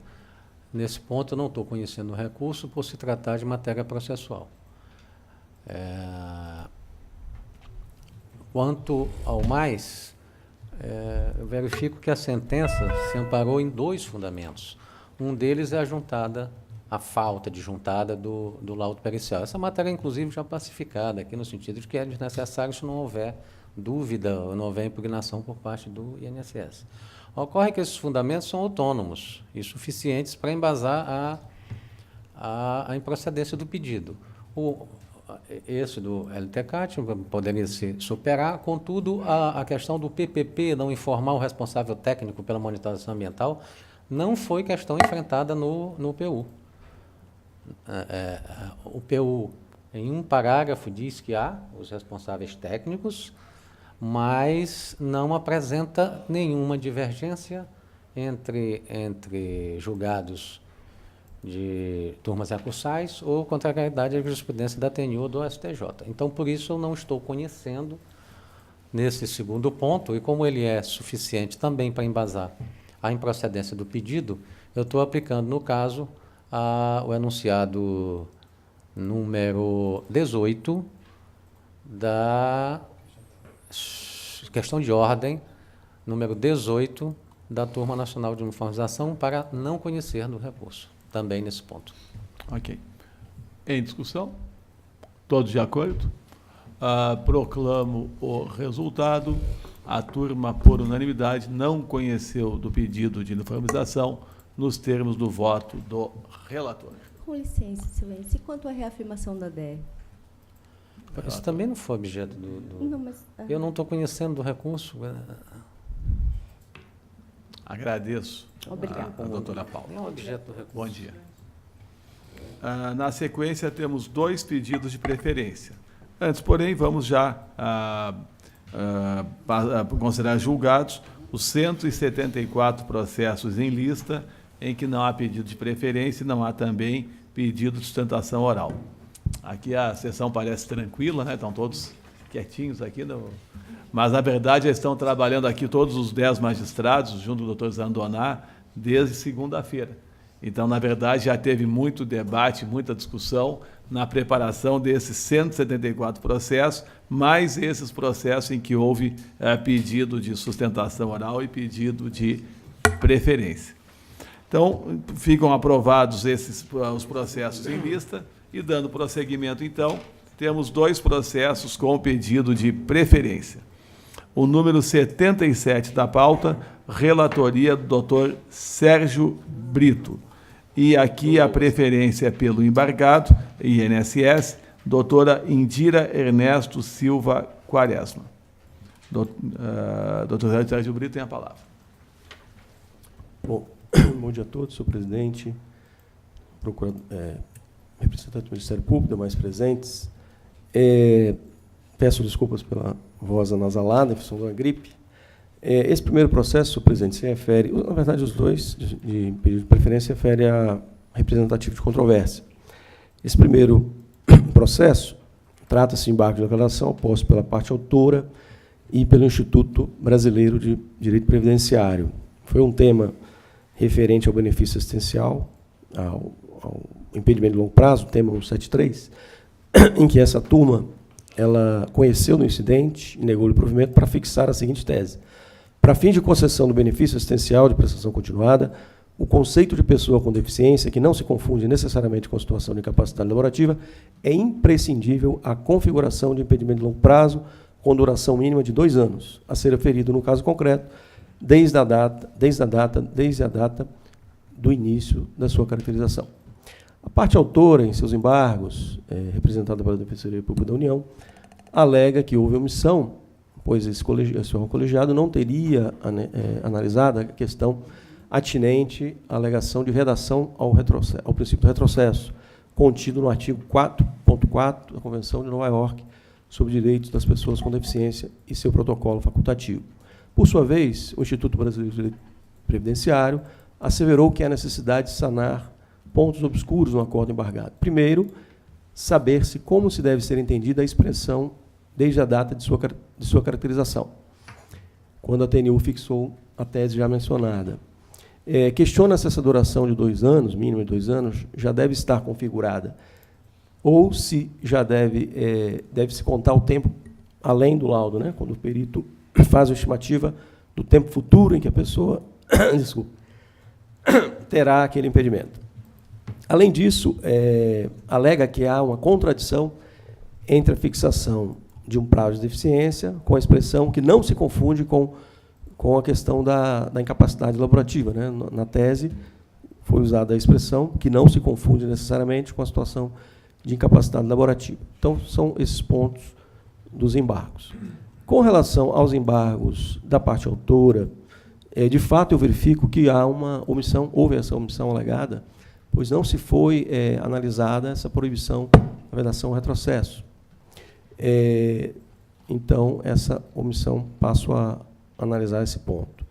Nesse ponto, eu não estou conhecendo o recurso por se tratar de matéria processual. Quanto ao mais, eu verifico que a sentença se amparou em 2 fundamentos. Um deles é a falta de juntada do laudo pericial. Essa matéria, inclusive, já pacificada aqui, no sentido de que é desnecessário se não houver dúvida ou não houver impugnação por parte do INSS. Ocorre que esses fundamentos são autônomos e suficientes para embasar a improcedência do pedido. Esse do LTCAT poderia se superar, contudo, a questão do PPP não informar o responsável técnico pela monitorização ambiental não foi questão enfrentada no PU. O PU, em um parágrafo, diz que há os responsáveis técnicos, mas não apresenta nenhuma divergência entre julgados de turmas recursais ou contrariedade à jurisprudência da TNU ou do STJ. Então, por isso, eu não estou conhecendo nesse segundo ponto, e como ele é suficiente também para embasar a improcedência do pedido, eu estou aplicando, no caso, o enunciado número 18 da questão de ordem, número 18 da Turma Nacional de Uniformização, para não conhecer do recurso, também nesse ponto. Ok. Em discussão? Todos de acordo? Proclamo o resultado. A turma, por unanimidade, não conheceu do pedido de uniformização nos termos do voto do relator. Com licença, Excelência. E quanto à reafirmação da DE? Isso também não foi objeto Não, mas, Eu não estou conhecendo do recurso. Agradeço a doutora Paula. É um objeto do recurso. Bom dia. Na sequência, temos 2 pedidos de preferência. Antes, porém, vamos já considerar julgados os 174 processos em lista em que não há pedido de preferência e não há também pedido de sustentação oral. Aqui a sessão parece tranquila, né? Estão todos quietinhos aqui, mas, na verdade, eles estão trabalhando aqui todos os 10 magistrados, junto do doutor Zandoná, desde segunda-feira. Então, na verdade, já teve muito debate, muita discussão na preparação desses 174 processos, mais esses processos em que houve pedido de sustentação oral e pedido de preferência. Então, ficam aprovados os processos em lista e, dando prosseguimento, então, temos 2 processos com pedido de preferência. O número 77 da pauta, relatoria do doutor Sérgio Brito. E aqui a preferência é pelo embargado, INSS, doutora Indira Ernesto Silva Quaresma. Doutor Sérgio Brito tem a palavra. Bom dia a todos, senhor presidente, representante do Ministério Público, demais presentes. Peço desculpas pela voz anasalada, em função da gripe. Esse primeiro processo, senhor presidente, se refere, na verdade, os 2 de pedido de preferência, refere a representativo de controvérsia. Esse primeiro processo trata-se de embargo de declaração posto pela parte autora e pelo Instituto Brasileiro de Direito Previdenciário. Foi um tema referente ao benefício assistencial, ao impedimento de longo prazo, tema 173, em que essa turma ela conheceu do incidente e negou-lhe o provimento para fixar a seguinte tese. Para fim de concessão do benefício assistencial de prestação continuada, o conceito de pessoa com deficiência, que não se confunde necessariamente com situação de incapacidade laborativa, é imprescindível a configuração de impedimento de longo prazo com duração mínima de 2 anos, a ser aferido, no caso concreto, desde a data do início da sua caracterização. A parte autora, em seus embargos, representada pela Defensoria Pública da União, alega que houve omissão, pois esse órgão colegiado não teria analisado a questão atinente à alegação de vedação ao princípio do retrocesso, contido no artigo 4.4 da Convenção de Nova York sobre Direitos das Pessoas com Deficiência e seu protocolo facultativo. Por sua vez, o Instituto Brasileiro de Direito Previdenciário asseverou que há necessidade de sanar pontos obscuros no acordo embargado. Primeiro, saber-se como se deve ser entendida a expressão desde a data de sua caracterização, quando a TNU fixou a tese já mencionada. Questiona se essa duração de 2 anos, mínimo de 2 anos, já deve estar configurada, ou se já deve-se contar o tempo além do laudo, né, quando o perito faz a estimativa do tempo futuro em que a pessoa terá aquele impedimento. Além disso, alega que há uma contradição entre a fixação de um prazo de deficiência com a expressão que não se confunde com a questão da incapacidade laborativa, né? Na tese, foi usada a expressão que não se confunde necessariamente com a situação de incapacidade laborativa. Então, são esses pontos dos embargos. Com relação aos embargos da parte autora, de fato, eu verifico que há uma omissão, houve essa omissão alegada, pois não se foi analisada essa proibição da vedação ao retrocesso. Então, essa omissão, passo a analisar esse ponto.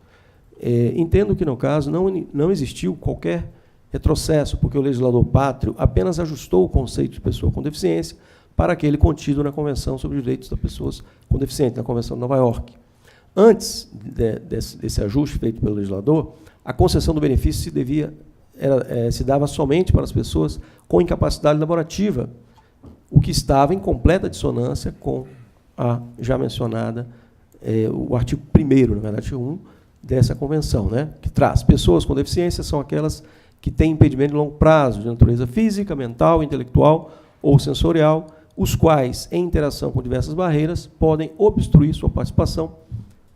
Entendo que, no caso, não existiu qualquer retrocesso, porque o legislador pátrio apenas ajustou o conceito de pessoa com deficiência para aquele contido na Convenção sobre os Direitos das Pessoas com Deficiência, na Convenção de Nova York. Antes desse ajuste feito pelo legislador, a concessão do benefício se dava somente para as pessoas com incapacidade laborativa, o que estava em completa dissonância com a já mencionada, o artigo 1º, na verdade, artigo 1 dessa convenção, né, que traz pessoas com deficiência são aquelas que têm impedimento de longo prazo, de natureza física, mental, intelectual ou sensorial, os quais, em interação com diversas barreiras, podem obstruir sua participação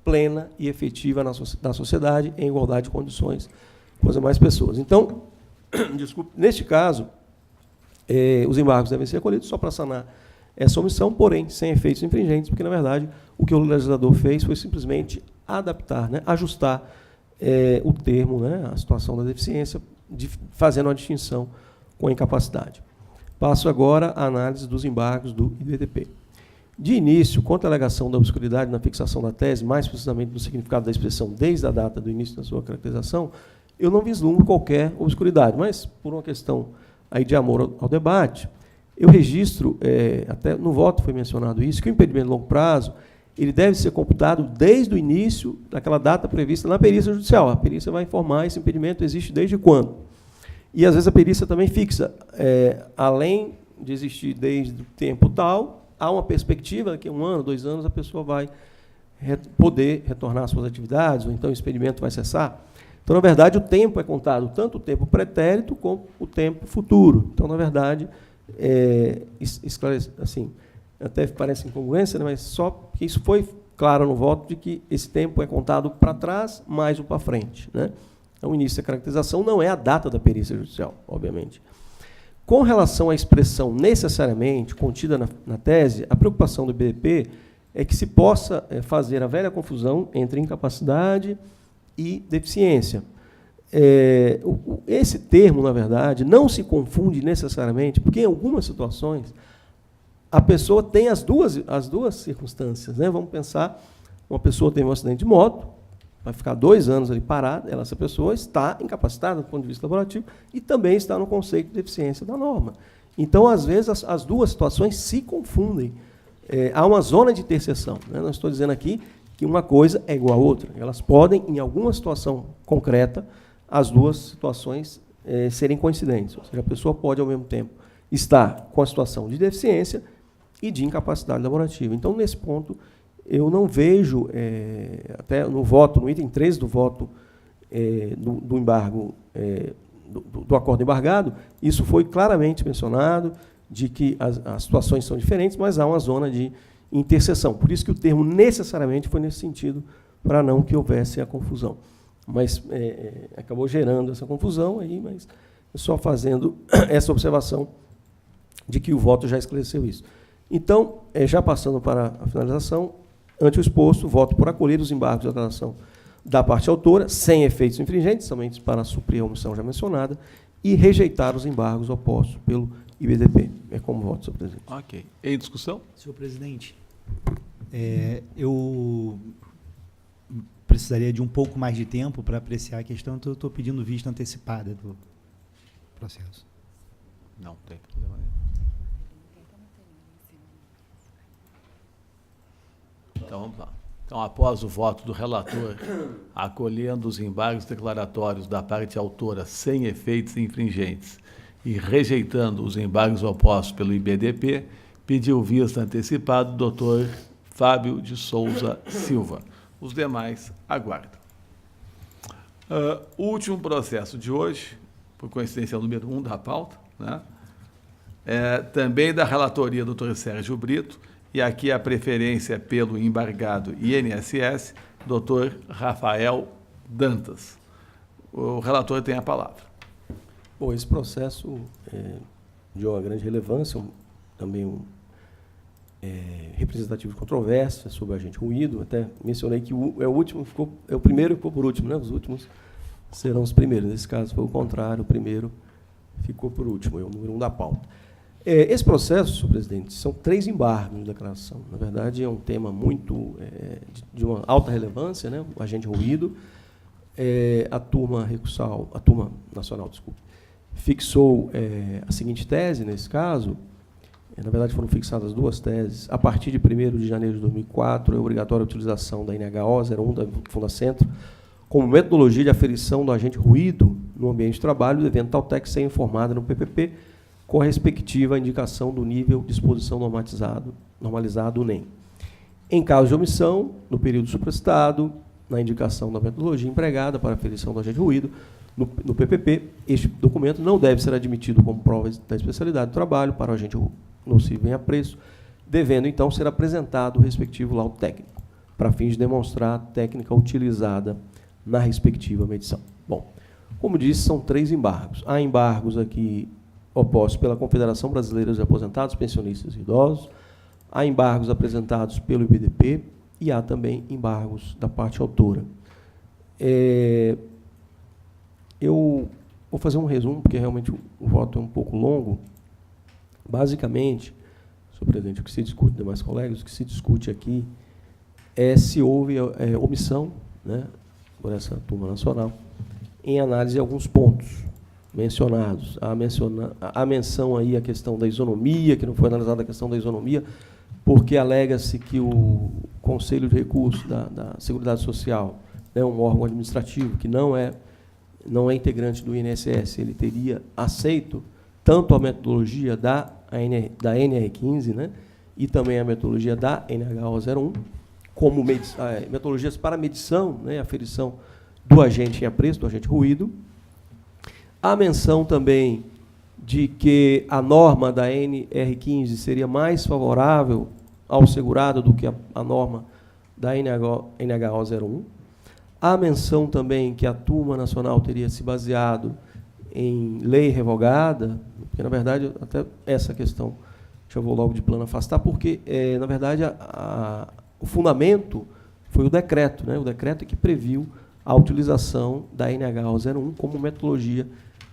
plena e efetiva na sociedade, em igualdade de condições com as demais pessoas. Então, desculpe, neste caso, os embargos devem ser acolhidos só para sanar essa omissão, porém, sem efeitos infringentes, porque, na verdade, o que o legislador fez foi simplesmente adaptar, né, ajustar o termo, né, a situação da deficiência, fazendo uma distinção com a incapacidade. Passo agora à análise dos embargos do IBDP. De início, quanto à alegação da obscuridade na fixação da tese, mais precisamente no significado da expressão desde a data do início da sua caracterização, eu não vislumbro qualquer obscuridade, mas, por uma questão aí de amor ao debate, eu registro, até no voto foi mencionado isso, que o impedimento de longo prazo ele deve ser computado desde o início daquela data prevista na perícia judicial. A perícia vai informar esse impedimento existe desde quando. E, às vezes, a perícia também fixa, além de existir desde o tempo tal, há uma perspectiva que 1 ano, 2 anos, a pessoa vai poder retornar às suas atividades, ou então o expedimento vai cessar. Então, na verdade, o tempo é contado tanto o tempo pretérito como o tempo futuro. Então, na verdade, assim, até parece incongruência, né, mas só que isso foi claro no voto de que esse tempo é contado para trás mais um para frente, né? Então, o início da caracterização não é a data da perícia judicial, obviamente. Com relação à expressão necessariamente contida na tese, a preocupação do IBDP é que se possa fazer a velha confusão entre incapacidade e deficiência. Esse termo, na verdade, não se confunde necessariamente, porque em algumas situações a pessoa tem as duas circunstâncias, né? Vamos pensar, uma pessoa teve um acidente de moto, vai ficar 2 anos ali parada, essa pessoa está incapacitada do ponto de vista laborativo e também está no conceito de deficiência da norma. Então, às vezes, as duas situações se confundem. Há uma zona de interseção, né? Não estou dizendo aqui que uma coisa é igual à outra. Elas podem, em alguma situação concreta, as duas situações serem coincidentes. Ou seja, a pessoa pode, ao mesmo tempo, estar com a situação de deficiência e de incapacidade laborativa. Então, nesse ponto, eu não vejo, até no voto, no item 13 do voto do embargo, do acordo embargado, isso foi claramente mencionado, de que as situações são diferentes, mas há uma zona de interseção. Por isso que o termo necessariamente foi nesse sentido, para não que houvesse a confusão. Mas acabou gerando essa confusão, aí, mas só fazendo essa observação de que o voto já esclareceu isso. Então, já passando para a finalização, ante o exposto, voto por acolher os embargos de atração da parte autora, sem efeitos infringentes, somente para suprir a omissão já mencionada, e rejeitar os embargos opostos pelo IBDP. É como voto, senhor presidente. Ok. Em discussão? Senhor presidente, eu precisaria de um pouco mais de tempo para apreciar a questão, então eu estou pedindo vista antecipada do processo. Não tem problema nenhum. Então, vamos lá. Então, após o voto do relator, acolhendo os embargos declaratórios da parte autora sem efeitos infringentes e rejeitando os embargos opostos pelo IBDP, pediu vista antecipada o doutor Fábio de Souza Silva. Os demais aguardam. O último processo de hoje, por coincidência, é o número 1 da pauta, né? Também da relatoria do doutor Sérgio Brito, e aqui a preferência pelo embargado INSS, doutor Rafael Dantas. O relator tem a palavra. Bom, esse processo de uma grande relevância, também representativo de controvérsia sobre o agente ruído. Até mencionei que o primeiro ficou por último, né? Os últimos serão os primeiros. Nesse caso foi o contrário, o primeiro ficou por último, é o número 1 da pauta. Esse processo, senhor presidente, são 3 embargos de declaração. Na verdade, é um tema muito de uma alta relevância, né? O agente ruído. A turma nacional, fixou a seguinte tese, nesse caso. Na verdade, foram fixadas 2 teses. A partir de 1º de janeiro de 2004, é obrigatória a utilização da NHO 01 da Fundacentro como metodologia de aferição do agente ruído no ambiente de trabalho, devendo tal TEC ser informada no PPP com a respectiva indicação do nível de exposição normalizado, NEM. Em caso de omissão, no período supracitado, na indicação da metodologia empregada para aferição do agente ruído, no PPP, este documento não deve ser admitido como prova da especialidade do trabalho para o agente nocivo em apreço, devendo, então, ser apresentado o respectivo laudo técnico, para fins de demonstrar a técnica utilizada na respectiva medição. Bom, como disse, são 3 embargos. Há embargos aqui opostos pela Confederação Brasileira dos Aposentados, Pensionistas e Idosos, há embargos apresentados pelo IBDP e há também embargos da parte autora. Eu vou fazer um resumo, porque realmente o voto é um pouco longo. Basicamente, senhor presidente, o que se discute, demais colegas, o que se discute aqui é se houve omissão, né, por essa turma nacional, em análise de alguns pontos mencionados. Há menção aí a questão da isonomia, que não foi analisada a questão da isonomia, porque alega-se que o Conselho de Recursos da Seguridade Social, né, um órgão administrativo que não é integrante do INSS, ele teria aceito tanto a metodologia da NR15, né, e também a metodologia da NHO01, como metodologias para medição, né, aferição do agente em apreço, do agente ruído. Há menção também de que a norma da NR15 seria mais favorável ao segurado do que a norma da NHO01. Há menção também que a turma nacional teria se baseado em lei revogada, porque, na verdade, até essa questão já vou logo de plano afastar, porque, na verdade, o fundamento foi o decreto, né? O decreto que previu a utilização da NHO01 como metodologia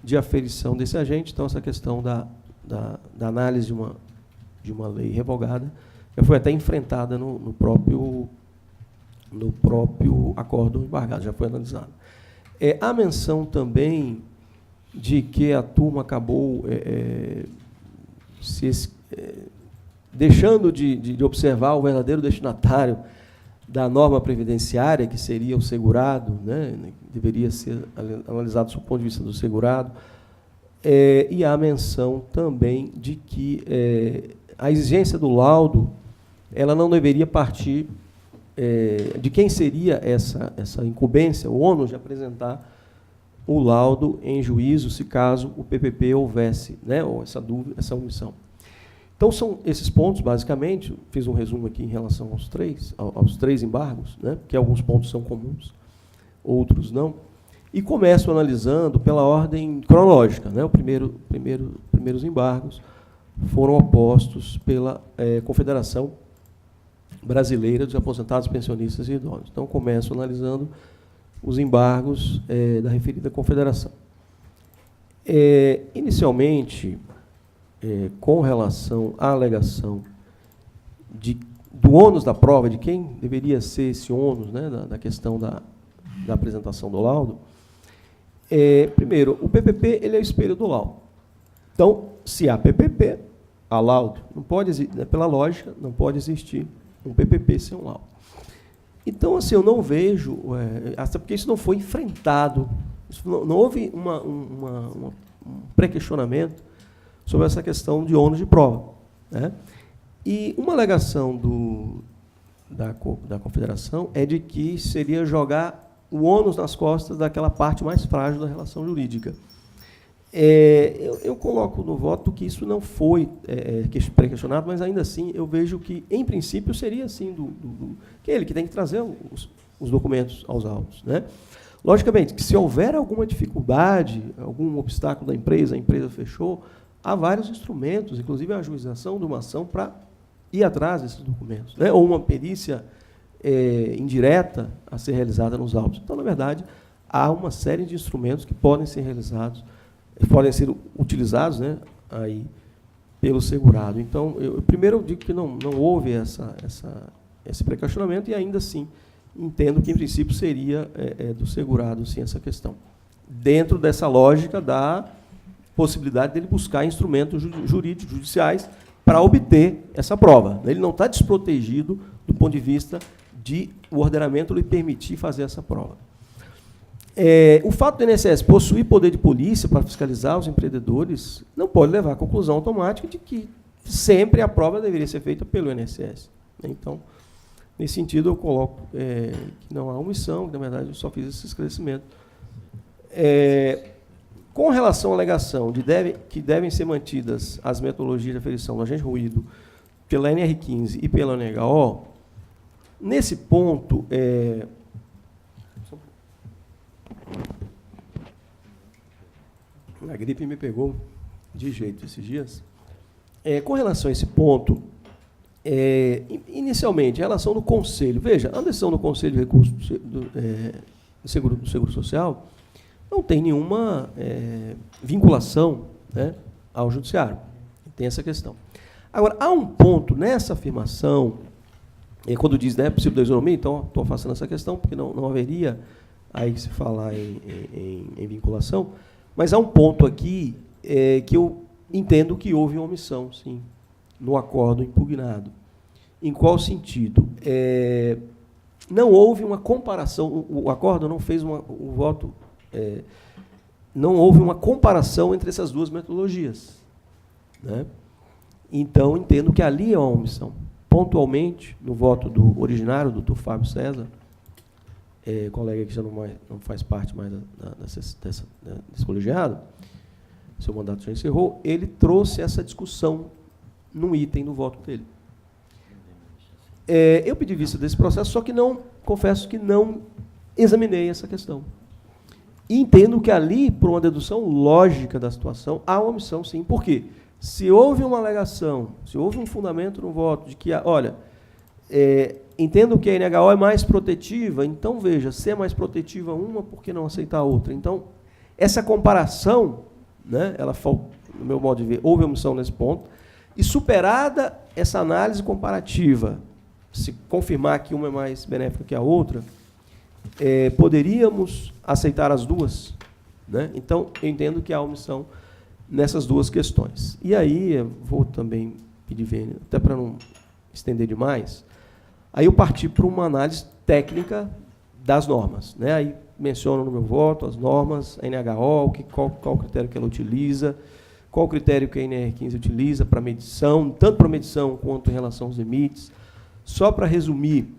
de aferição desse agente. Então, essa questão da análise de uma lei revogada já foi até enfrentada no próprio acordo embargado, já foi analisado. Há menção também de que a turma acabou deixando de observar o verdadeiro destinatário da norma previdenciária, que seria o segurado, né, deveria ser analisado do ponto de vista do segurado, e há menção também de que a exigência do laudo ela não deveria partir de quem seria essa incumbência, o ônus de apresentar o laudo em juízo, se caso o PPP houvesse, né, ou essa dúvida, essa omissão. Então, são esses pontos, basicamente. Fiz um resumo aqui em relação aos três embargos, né, porque alguns pontos são comuns, outros não. E começo analisando pela ordem cronológica. Né, primeiros embargos foram opostos pela Confederação Brasileira dos Aposentados, Pensionistas e Idosos. Então, começo analisando os embargos da referida confederação. Inicialmente, com relação à alegação do ônus da prova, de quem deveria ser esse ônus, né, da questão da apresentação do laudo, primeiro, o PPP ele é o espelho do laudo. Então, se há PPP, há laudo. Não pode, pela lógica, não pode existir um PPP sem um laudo. Então, assim, eu não vejo, até porque isso não foi enfrentado, não houve um pré-questionamento sobre essa questão de ônus de prova. Né? E uma alegação da Confederação é de que seria jogar o ônus nas costas daquela parte mais frágil da relação jurídica. Eu coloco no voto que isso não foi pré-questionado, mas ainda assim eu vejo que, em princípio, seria assim aquele que tem que trazer os documentos aos autos. Né? Logicamente, que se houver alguma dificuldade, algum obstáculo da empresa, a empresa fechou, há vários instrumentos, inclusive a ajuização de uma ação para ir atrás desses documentos, né? Ou uma perícia indireta a ser realizada nos autos. Então, na verdade, há uma série de instrumentos que podem ser realizados, podem ser utilizados, né, aí, pelo segurado. Então, primeiro eu digo que não houve esse pré-questionamento e, ainda assim, entendo que, em princípio, seria do segurado, sim, essa questão. Dentro dessa lógica da possibilidade dele buscar instrumentos jurídicos, judiciais, para obter essa prova. Ele não está desprotegido do ponto de vista de o ordenamento lhe permitir fazer essa prova. O fato do INSS possuir poder de polícia para fiscalizar os empreendedores não pode levar à conclusão automática de que sempre a prova deveria ser feita pelo INSS. Então, nesse sentido, eu coloco que não há omissão, que, na verdade, eu só fiz esse esclarecimento. Com relação à alegação que devem ser mantidas as metodologias de aferição do agente ruído pela NR15 e pela NHO, nesse ponto, a gripe me pegou de jeito esses dias. Com relação a esse ponto, inicialmente, em relação do Conselho, veja, a decisão do Conselho de Recursos do Seguro Social não tem nenhuma vinculação, né, ao Judiciário. Tem essa questão. Agora, há um ponto nessa afirmação, quando diz, né, possível da isonomia, então estou afastando essa questão, porque não haveria aí que se falar em vinculação, mas há um ponto aqui que eu entendo que houve uma omissão, sim, no acordo impugnado. Em qual sentido? Não houve uma comparação, o acordo não fez o voto, não houve uma comparação entre essas duas metodologias. Né? Então, entendo que ali é uma omissão. Pontualmente, no voto do originário, do Dr. Fábio César, colega que já não faz parte mais desse colegiado, seu mandato já encerrou, ele trouxe essa discussão num item no voto dele. Eu pedi vista desse processo, só que confesso que não examinei essa questão. E entendo que ali, por uma dedução lógica da situação, há uma omissão, sim. Por quê? Se houve uma alegação, se houve um fundamento no voto de que, olha, entendo que a NHO é mais protetiva, então, veja, se é mais protetiva uma, por que não aceitar a outra? Então, essa comparação, né, no meu modo de ver, houve omissão nesse ponto, e superada essa análise comparativa, se confirmar que uma é mais benéfica que a outra, poderíamos aceitar as duas. Né? Então, eu entendo que há omissão nessas duas questões. E aí, eu vou também pedir vênia, até para não estender demais, aí eu parti para uma análise técnica das normas. Né? Aí menciono no meu voto as normas, a NHO, qual o critério que ela utiliza, qual o critério que a NR15 utiliza para medição, tanto para medição quanto em relação aos limites. Só para resumir,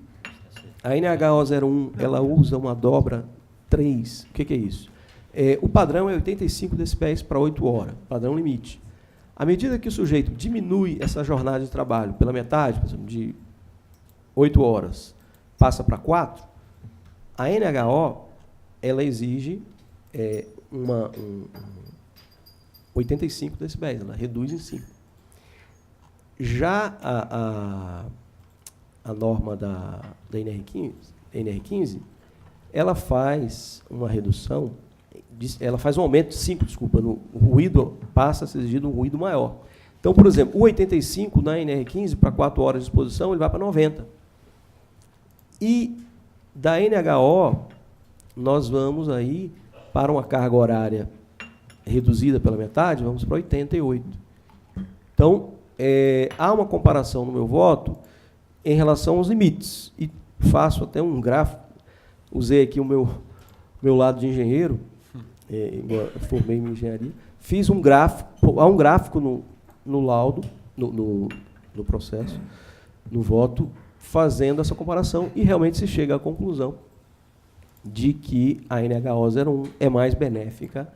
A NHO 01, ela usa uma dobra 3. O que é isso? O padrão é 85 decibéis para 8 horas, padrão limite. À medida que o sujeito diminui essa jornada de trabalho pela metade, por exemplo, de 8 horas, passa para 4, a NHO ela exige 85 decibéis, ela reduz em 5. Já a norma da NR15, ela faz uma redução, ela faz um aumento de 5, desculpa, no ruído passa a ser exigido um ruído maior. Então, por exemplo, o 85 na NR15, para 4 horas de exposição, ele vai para 90. E da NHO, nós vamos aí para uma carga horária reduzida pela metade, vamos para 88. Então, há uma comparação no meu voto em relação aos limites. E faço até um gráfico, usei aqui o meu lado de engenheiro, formei em engenharia, fiz um gráfico, há um gráfico no laudo, no processo, no voto, fazendo essa comparação, e realmente se chega à conclusão de que a NHO 01 é mais benéfica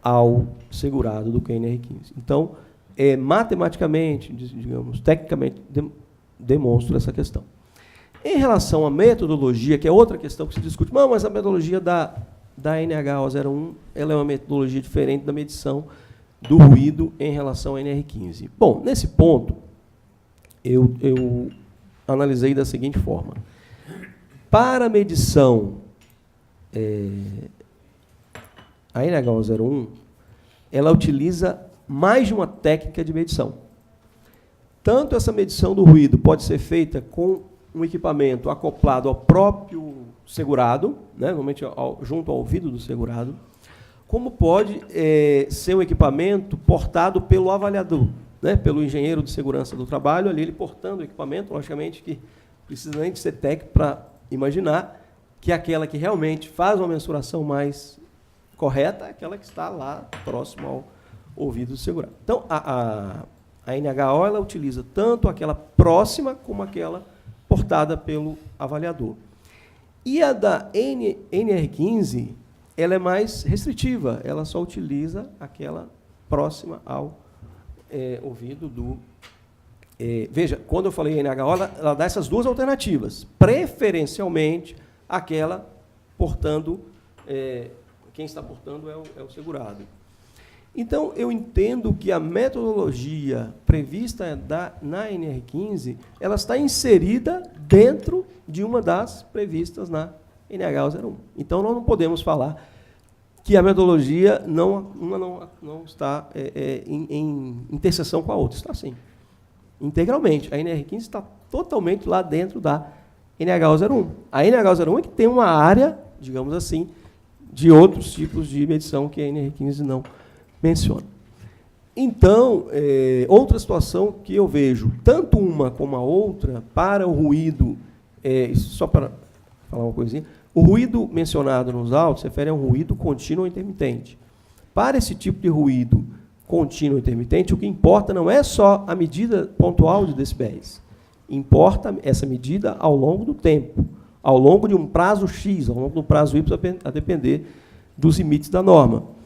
ao segurado do que a NR15. Então, matematicamente, digamos, tecnicamente, demonstra essa questão. Em relação à metodologia, que é outra questão que se discute, mas a metodologia da NHO 01 ela é uma metodologia diferente da medição do ruído em relação à NR15. Bom, nesse ponto, eu analisei da seguinte forma. Para a medição, a NHO 01, ela utiliza mais de uma técnica de medição. Tanto essa medição do ruído pode ser feita com um equipamento acoplado ao próprio segurado, né, normalmente junto ao ouvido do segurado, como pode ser um equipamento portado pelo avaliador, né, pelo engenheiro de segurança do trabalho, ali ele portando o equipamento, logicamente que precisa nem de ser técnico para imaginar que aquela que realmente faz uma mensuração mais correta é aquela que está lá próximo ao ouvido do segurado. Então, a NHO ela utiliza tanto aquela próxima como aquela portada pelo avaliador. E a da NR15, ela é mais restritiva, ela só utiliza aquela próxima ao ouvido do... veja, quando eu falei NHO, ela dá essas duas alternativas, preferencialmente aquela portando, quem está portando é o segurado. Então, eu entendo que a metodologia prevista na NR15, ela está inserida dentro de uma das previstas na NHO 01. Então, nós não podemos falar que a metodologia não está em interseção com a outra. Está sim, integralmente. A NR15 está totalmente lá dentro da NHO 01. A NHO 01 é que tem uma área, digamos assim, de outros tipos de medição que a NR15 não menciona. Então, outra situação que eu vejo, tanto uma como a outra, para o ruído, só para falar uma coisinha, o ruído mencionado nos autos se refere a um ruído contínuo ou intermitente. Para esse tipo de ruído contínuo ou intermitente, o que importa não é só a medida pontual de decibéis, importa essa medida ao longo do tempo, ao longo de um prazo X, ao longo do prazo Y, a depender dos limites da norma.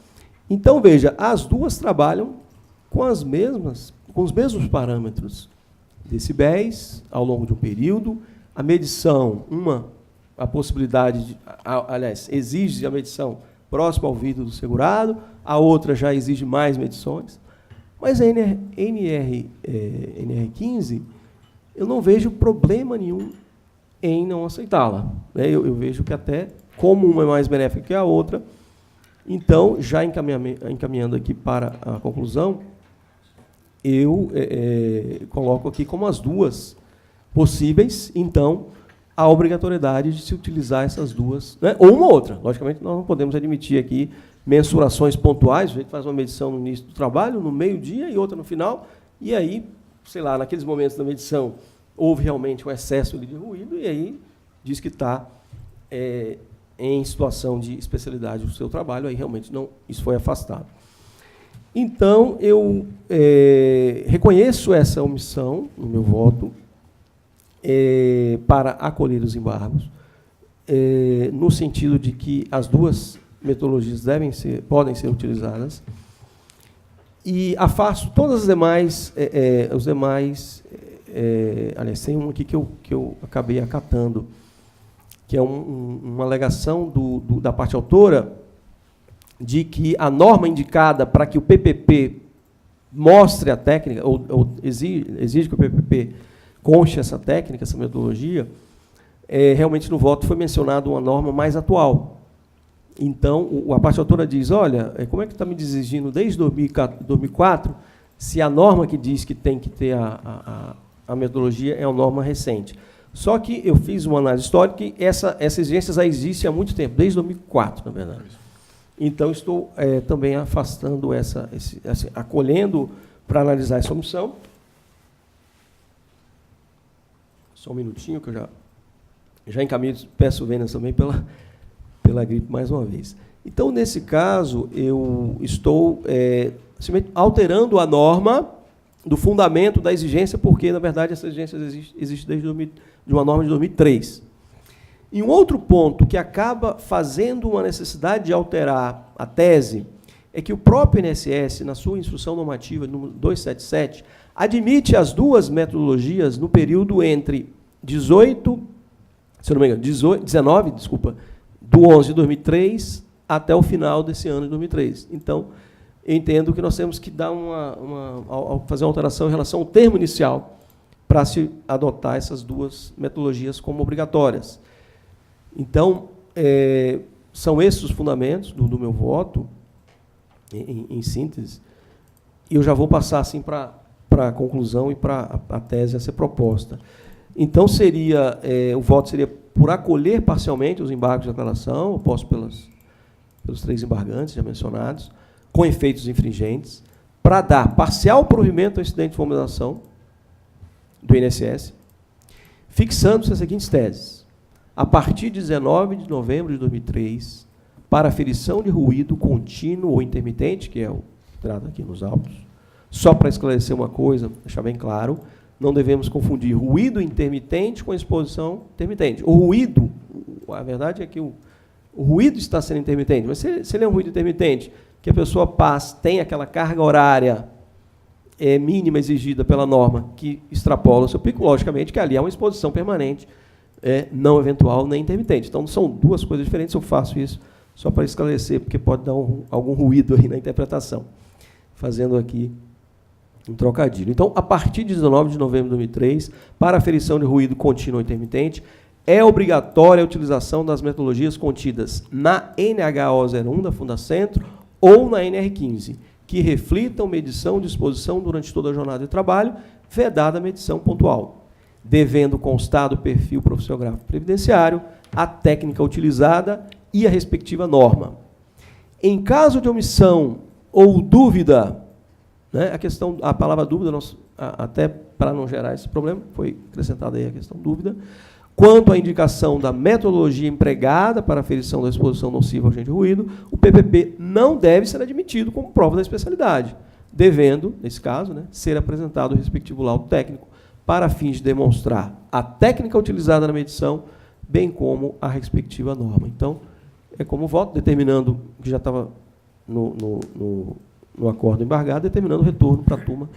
Então, veja, as duas trabalham com os mesmos parâmetros. Decibéis, ao longo de um período, a medição, a possibilidade, aliás, exige a medição próxima ao ouvido do segurado, a outra já exige mais medições. Mas a NR15, eu não vejo problema nenhum em não aceitá-la. Eu vejo que até, como uma é mais benéfica que a outra, então, já encaminhando aqui para a conclusão, eu coloco aqui como as duas possíveis, então, a obrigatoriedade de se utilizar essas duas, né? Ou uma ou outra. Logicamente, nós não podemos admitir aqui mensurações pontuais, a gente faz uma medição no início do trabalho, no meio-dia e outra no final, e aí, sei lá, naqueles momentos da medição, houve realmente um excesso de ruído, e aí diz que está em situação de especialidade do seu trabalho, aí realmente não, isso foi afastado. Então, eu reconheço essa omissão no meu voto, para acolher os embargos, no sentido de que as duas metodologias podem ser utilizadas, e afasto todas as demais, aliás, tem um aqui que eu acabei acatando, que é uma alegação da parte autora de que a norma indicada para que o PPP mostre a técnica, ou exige que o PPP conste essa técnica, essa metodologia, realmente no voto foi mencionado uma norma mais atual. Então, a parte autora diz, olha, como é que está me exigindo desde 2004, se a norma que diz que tem que ter a metodologia é uma norma recente. Só que eu fiz uma análise histórica e essa exigência já existe há muito tempo, desde 2004, na verdade. Então, estou também afastando acolhendo para analisar essa omissão. Só um minutinho, que eu já encaminho, peço vênias também pela gripe mais uma vez. Então, nesse caso, eu estou simplesmente alterando a norma do fundamento da exigência, porque, na verdade, essa exigência existe desde de uma norma de 2003. E um outro ponto que acaba fazendo uma necessidade de alterar a tese é que o próprio INSS, na sua instrução normativa número 277, admite as duas metodologias no período entre 19, do 11 de 2003 até o final desse ano de 2003. Então, eu entendo que nós temos que dar fazer uma alteração em relação ao termo inicial para se adotar essas duas metodologias como obrigatórias. Então, são esses os fundamentos do meu voto, em síntese, e eu já vou passar assim para a conclusão e para a tese a ser proposta. Então, o voto seria por acolher parcialmente os embargos de declaração, opostos pelos 3 embargantes já mencionados, com efeitos infringentes, para dar parcial provimento ao incidente de formalização do INSS, fixando-se as seguintes teses. A partir de 19 de novembro de 2003, para aferição de ruído contínuo ou intermitente, que é o que trata aqui nos autos, só para esclarecer uma coisa, deixar bem claro, não devemos confundir ruído intermitente com exposição intermitente. O ruído, a verdade é que o ruído está sendo intermitente, mas se ele é um ruído intermitente, que a pessoa tem aquela carga horária mínima exigida pela norma, que extrapola o seu pico, logicamente que ali há uma exposição permanente, não eventual nem intermitente. Então, são duas coisas diferentes, eu faço isso só para esclarecer, porque pode dar algum ruído aí na interpretação, fazendo aqui um trocadilho. Então, a partir de 19 de novembro de 2003, para aferição de ruído contínuo ou intermitente, é obrigatória a utilização das metodologias contidas na NHO 01 da Fundacentro ou na NR15, que reflitam medição de exposição durante toda a jornada de trabalho, vedada a medição pontual, devendo constar do perfil profissiográfico previdenciário, a técnica utilizada e a respectiva norma. Em caso de omissão ou dúvida, né, a palavra dúvida, até para não gerar esse problema, foi acrescentada aí a questão dúvida, quanto à indicação da metodologia empregada para a aferição da exposição nociva ao agente de ruído, o PPP não deve ser admitido como prova da especialidade, devendo, nesse caso, né, ser apresentado o respectivo laudo técnico para fins de demonstrar a técnica utilizada na medição, bem como a respectiva norma. Então, é como voto, determinando, que já estava no acordo embargado, determinando o retorno para a turma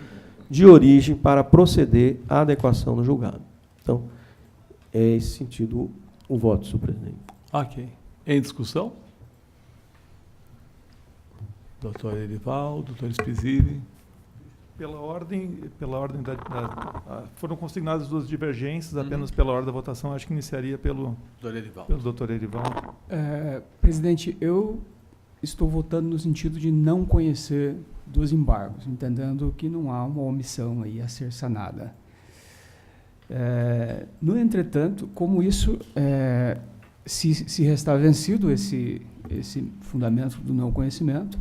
de origem para proceder à adequação do julgado. Então, é esse sentido o voto, senhor presidente. Ok. Em discussão? Doutor Erival, doutor Spizili. Pela ordem foram consignadas duas divergências, apenas pela ordem da votação, acho que iniciaria pelo doutor Erival. Presidente, eu estou votando no sentido de não conhecer dos embargos, entendendo que não há uma omissão aí a ser sanada. No entretanto, como isso, se restar vencido esse fundamento do não conhecimento,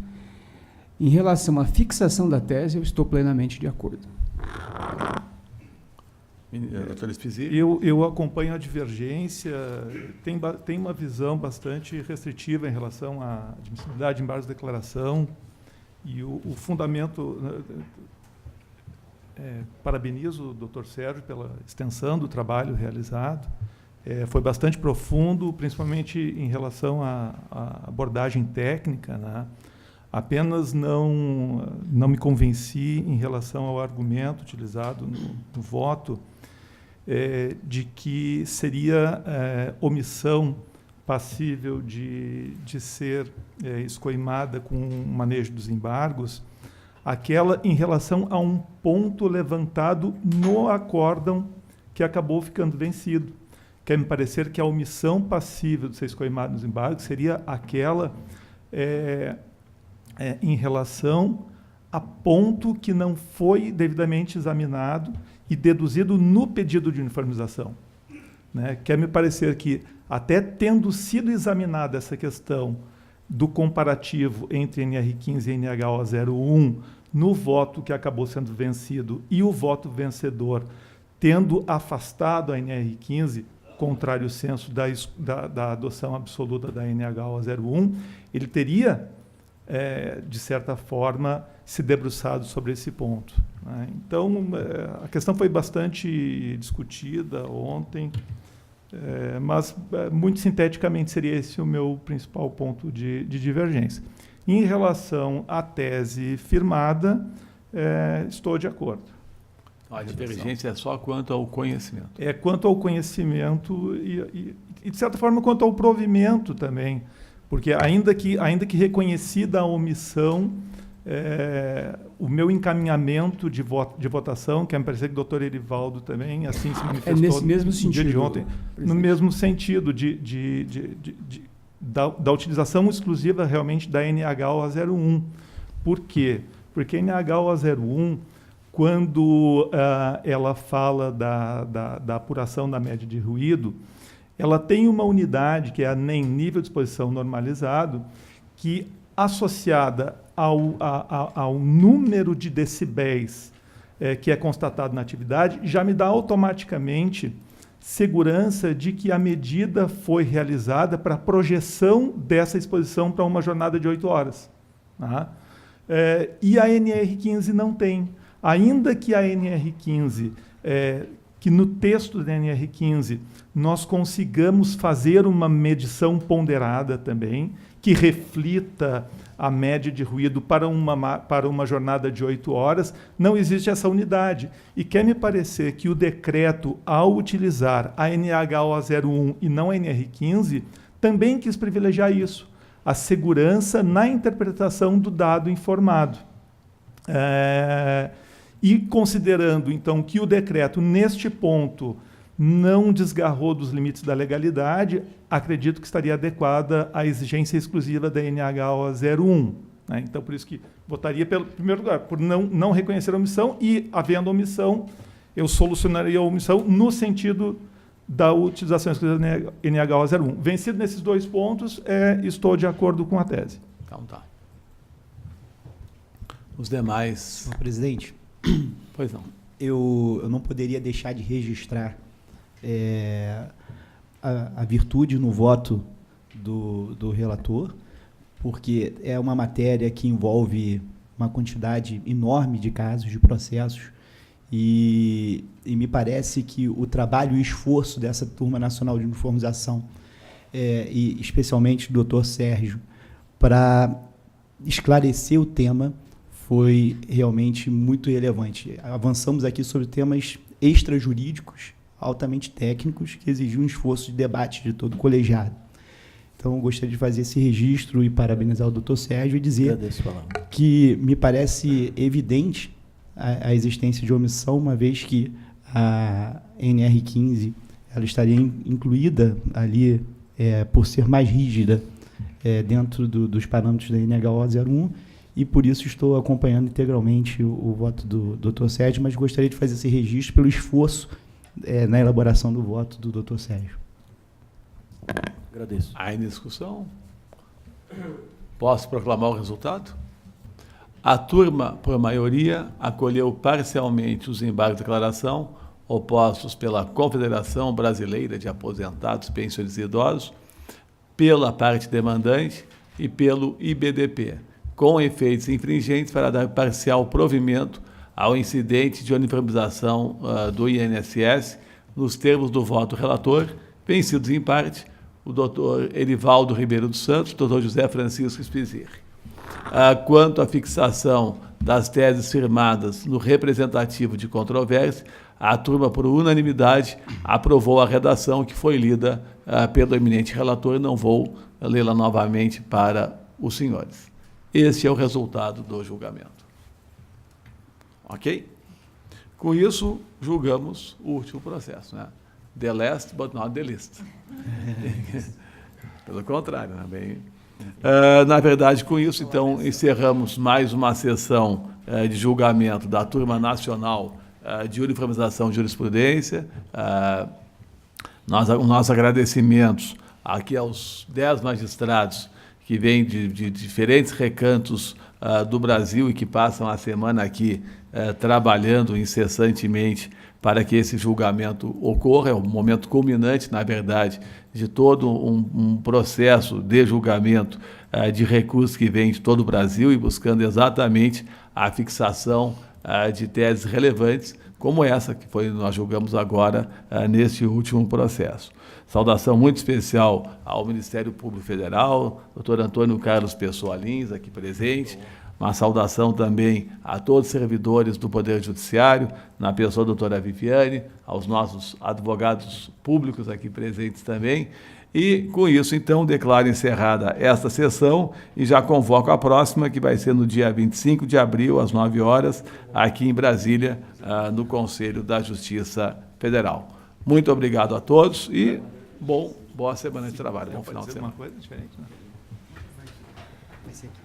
em relação à fixação da tese, eu estou plenamente de acordo. Doutor Spizili? Eu acompanho a divergência, tem uma visão bastante restritiva em relação à admissibilidade de embargos de declaração, e o fundamento Parabenizo o Dr. Sérgio pela extensão do trabalho realizado. Foi bastante profundo, principalmente em relação à abordagem técnica, né? Apenas não me convenci em relação ao argumento utilizado no voto de que seria omissão passível de ser escoimada com o manejo dos embargos, aquela em relação a um ponto levantado no acórdão que acabou ficando vencido. Quer me parecer que a omissão passível de ser escoimada nos embargos seria aquela em relação a ponto que não foi devidamente examinado e deduzido no pedido de uniformização. Né? Quer me parecer que, até tendo sido examinada essa questão do comparativo entre NR15 e NHO01 no voto que acabou sendo vencido e o voto vencedor tendo afastado a NR15, contrário ao senso da adoção absoluta da NHO01, ele teria, de certa forma, se debruçado sobre esse ponto. Né? Então, a questão foi bastante discutida ontem, mas, muito sinteticamente, seria esse o meu principal ponto de divergência. Em relação à tese firmada, estou de acordo. A divergência é só quanto ao conhecimento. Quanto ao conhecimento e, de certa forma, quanto ao provimento também. Porque, ainda que reconhecida a omissão, o meu encaminhamento de votação, que me parecia que o doutor Erivaldo também assim se manifestou nesse mesmo no sentido, dia de ontem, no mesmo sentido da utilização exclusiva realmente da NHO01. Por quê? Porque a NHO01, quando ela fala da apuração da média de ruído, ela tem uma unidade, que é a NEM, nível de exposição normalizado, que, associada ao número de decibéis que é constatado na atividade, já me dá automaticamente segurança de que a medida foi realizada para a projeção dessa exposição para uma jornada de 8 horas. Tá? E a NR15 não tem. Ainda que a NR15, que no texto da NR15 nós consigamos fazer uma medição ponderada também, que reflita a média de ruído para uma jornada de 8 horas, não existe essa unidade. E quer me parecer que o decreto, ao utilizar a NHO01 e não a NR15, também quis privilegiar isso, a segurança na interpretação do dado informado. E considerando, então, que o decreto, neste ponto, não desgarrou dos limites da legalidade, acredito que estaria adequada à exigência exclusiva da NHO01. Né? Então, por isso que votaria, pelo primeiro lugar, por não reconhecer a omissão, e, havendo omissão, eu solucionaria a omissão no sentido da utilização exclusiva da NHO01. Vencido nesses 2 pontos, estou de acordo com a tese. Então, tá. Os demais... Senhor presidente, pois não. Eu não poderia deixar de registrar a virtude no voto do relator, porque é uma matéria que envolve uma quantidade enorme de casos, de processos, e me parece que o trabalho e esforço dessa Turma Nacional de Uniformização, e especialmente do Dr. Sérgio, para esclarecer o tema, foi realmente muito relevante. Avançamos aqui sobre temas extrajurídicos, altamente técnicos, que exigiam um esforço de debate de todo o colegiado. Então, eu gostaria de fazer esse registro e parabenizar o Dr. Sérgio e dizer que me parece evidente a existência de omissão, uma vez que a NR15 ela estaria incluída ali por ser mais rígida dentro dos parâmetros da NHO01, e por isso estou acompanhando integralmente o voto do Dr. Sérgio, mas gostaria de fazer esse registro pelo esforço na elaboração do voto do Dr. Sérgio. Agradeço. Aí, discussão. Posso proclamar o resultado? A turma, por maioria, acolheu parcialmente os embargos de declaração opostos pela Confederação Brasileira de Aposentados, Pensionistas e Idosos, pela parte demandante e pelo IBDP, com efeitos infringentes para dar parcial provimento ao incidente de uniformização do INSS, nos termos do voto relator, vencidos em parte o doutor Erivaldo Ribeiro dos Santos, o doutor José Francisco Spizir. Quanto à fixação das teses firmadas no representativo de controvérsia, a turma, por unanimidade, aprovou a redação que foi lida pelo eminente relator. Não vou lê-la novamente para os senhores. Esse é o resultado do julgamento. Ok? Com isso, julgamos o último processo, né? The last but not the least. Pelo contrário, né? Bem, na verdade, com isso, então, encerramos mais uma sessão de julgamento da Turma Nacional de Uniformização de Jurisprudência. Nossos agradecimentos aqui aos 10 magistrados que vêm de diferentes recantos do Brasil e que passam a semana aqui trabalhando incessantemente para que esse julgamento ocorra. É o momento culminante, na verdade, de todo um processo de julgamento de recursos que vem de todo o Brasil e buscando exatamente a fixação de teses relevantes, como essa que nós julgamos agora neste último processo. Saudação muito especial ao Ministério Público Federal, doutor Antônio Carlos Pessoa Lins, aqui presente. Uma saudação também a todos os servidores do Poder Judiciário, na pessoa da doutora Viviane, aos nossos advogados públicos aqui presentes também. E, com isso, então, declaro encerrada esta sessão e já convoco a próxima, que vai ser no dia 25 de abril, às 9 horas, aqui em Brasília, no Conselho da Justiça Federal. Muito obrigado a todos e boa semana de trabalho. Bom final de semana. Alguma coisa diferente, né? Vai ser aqui.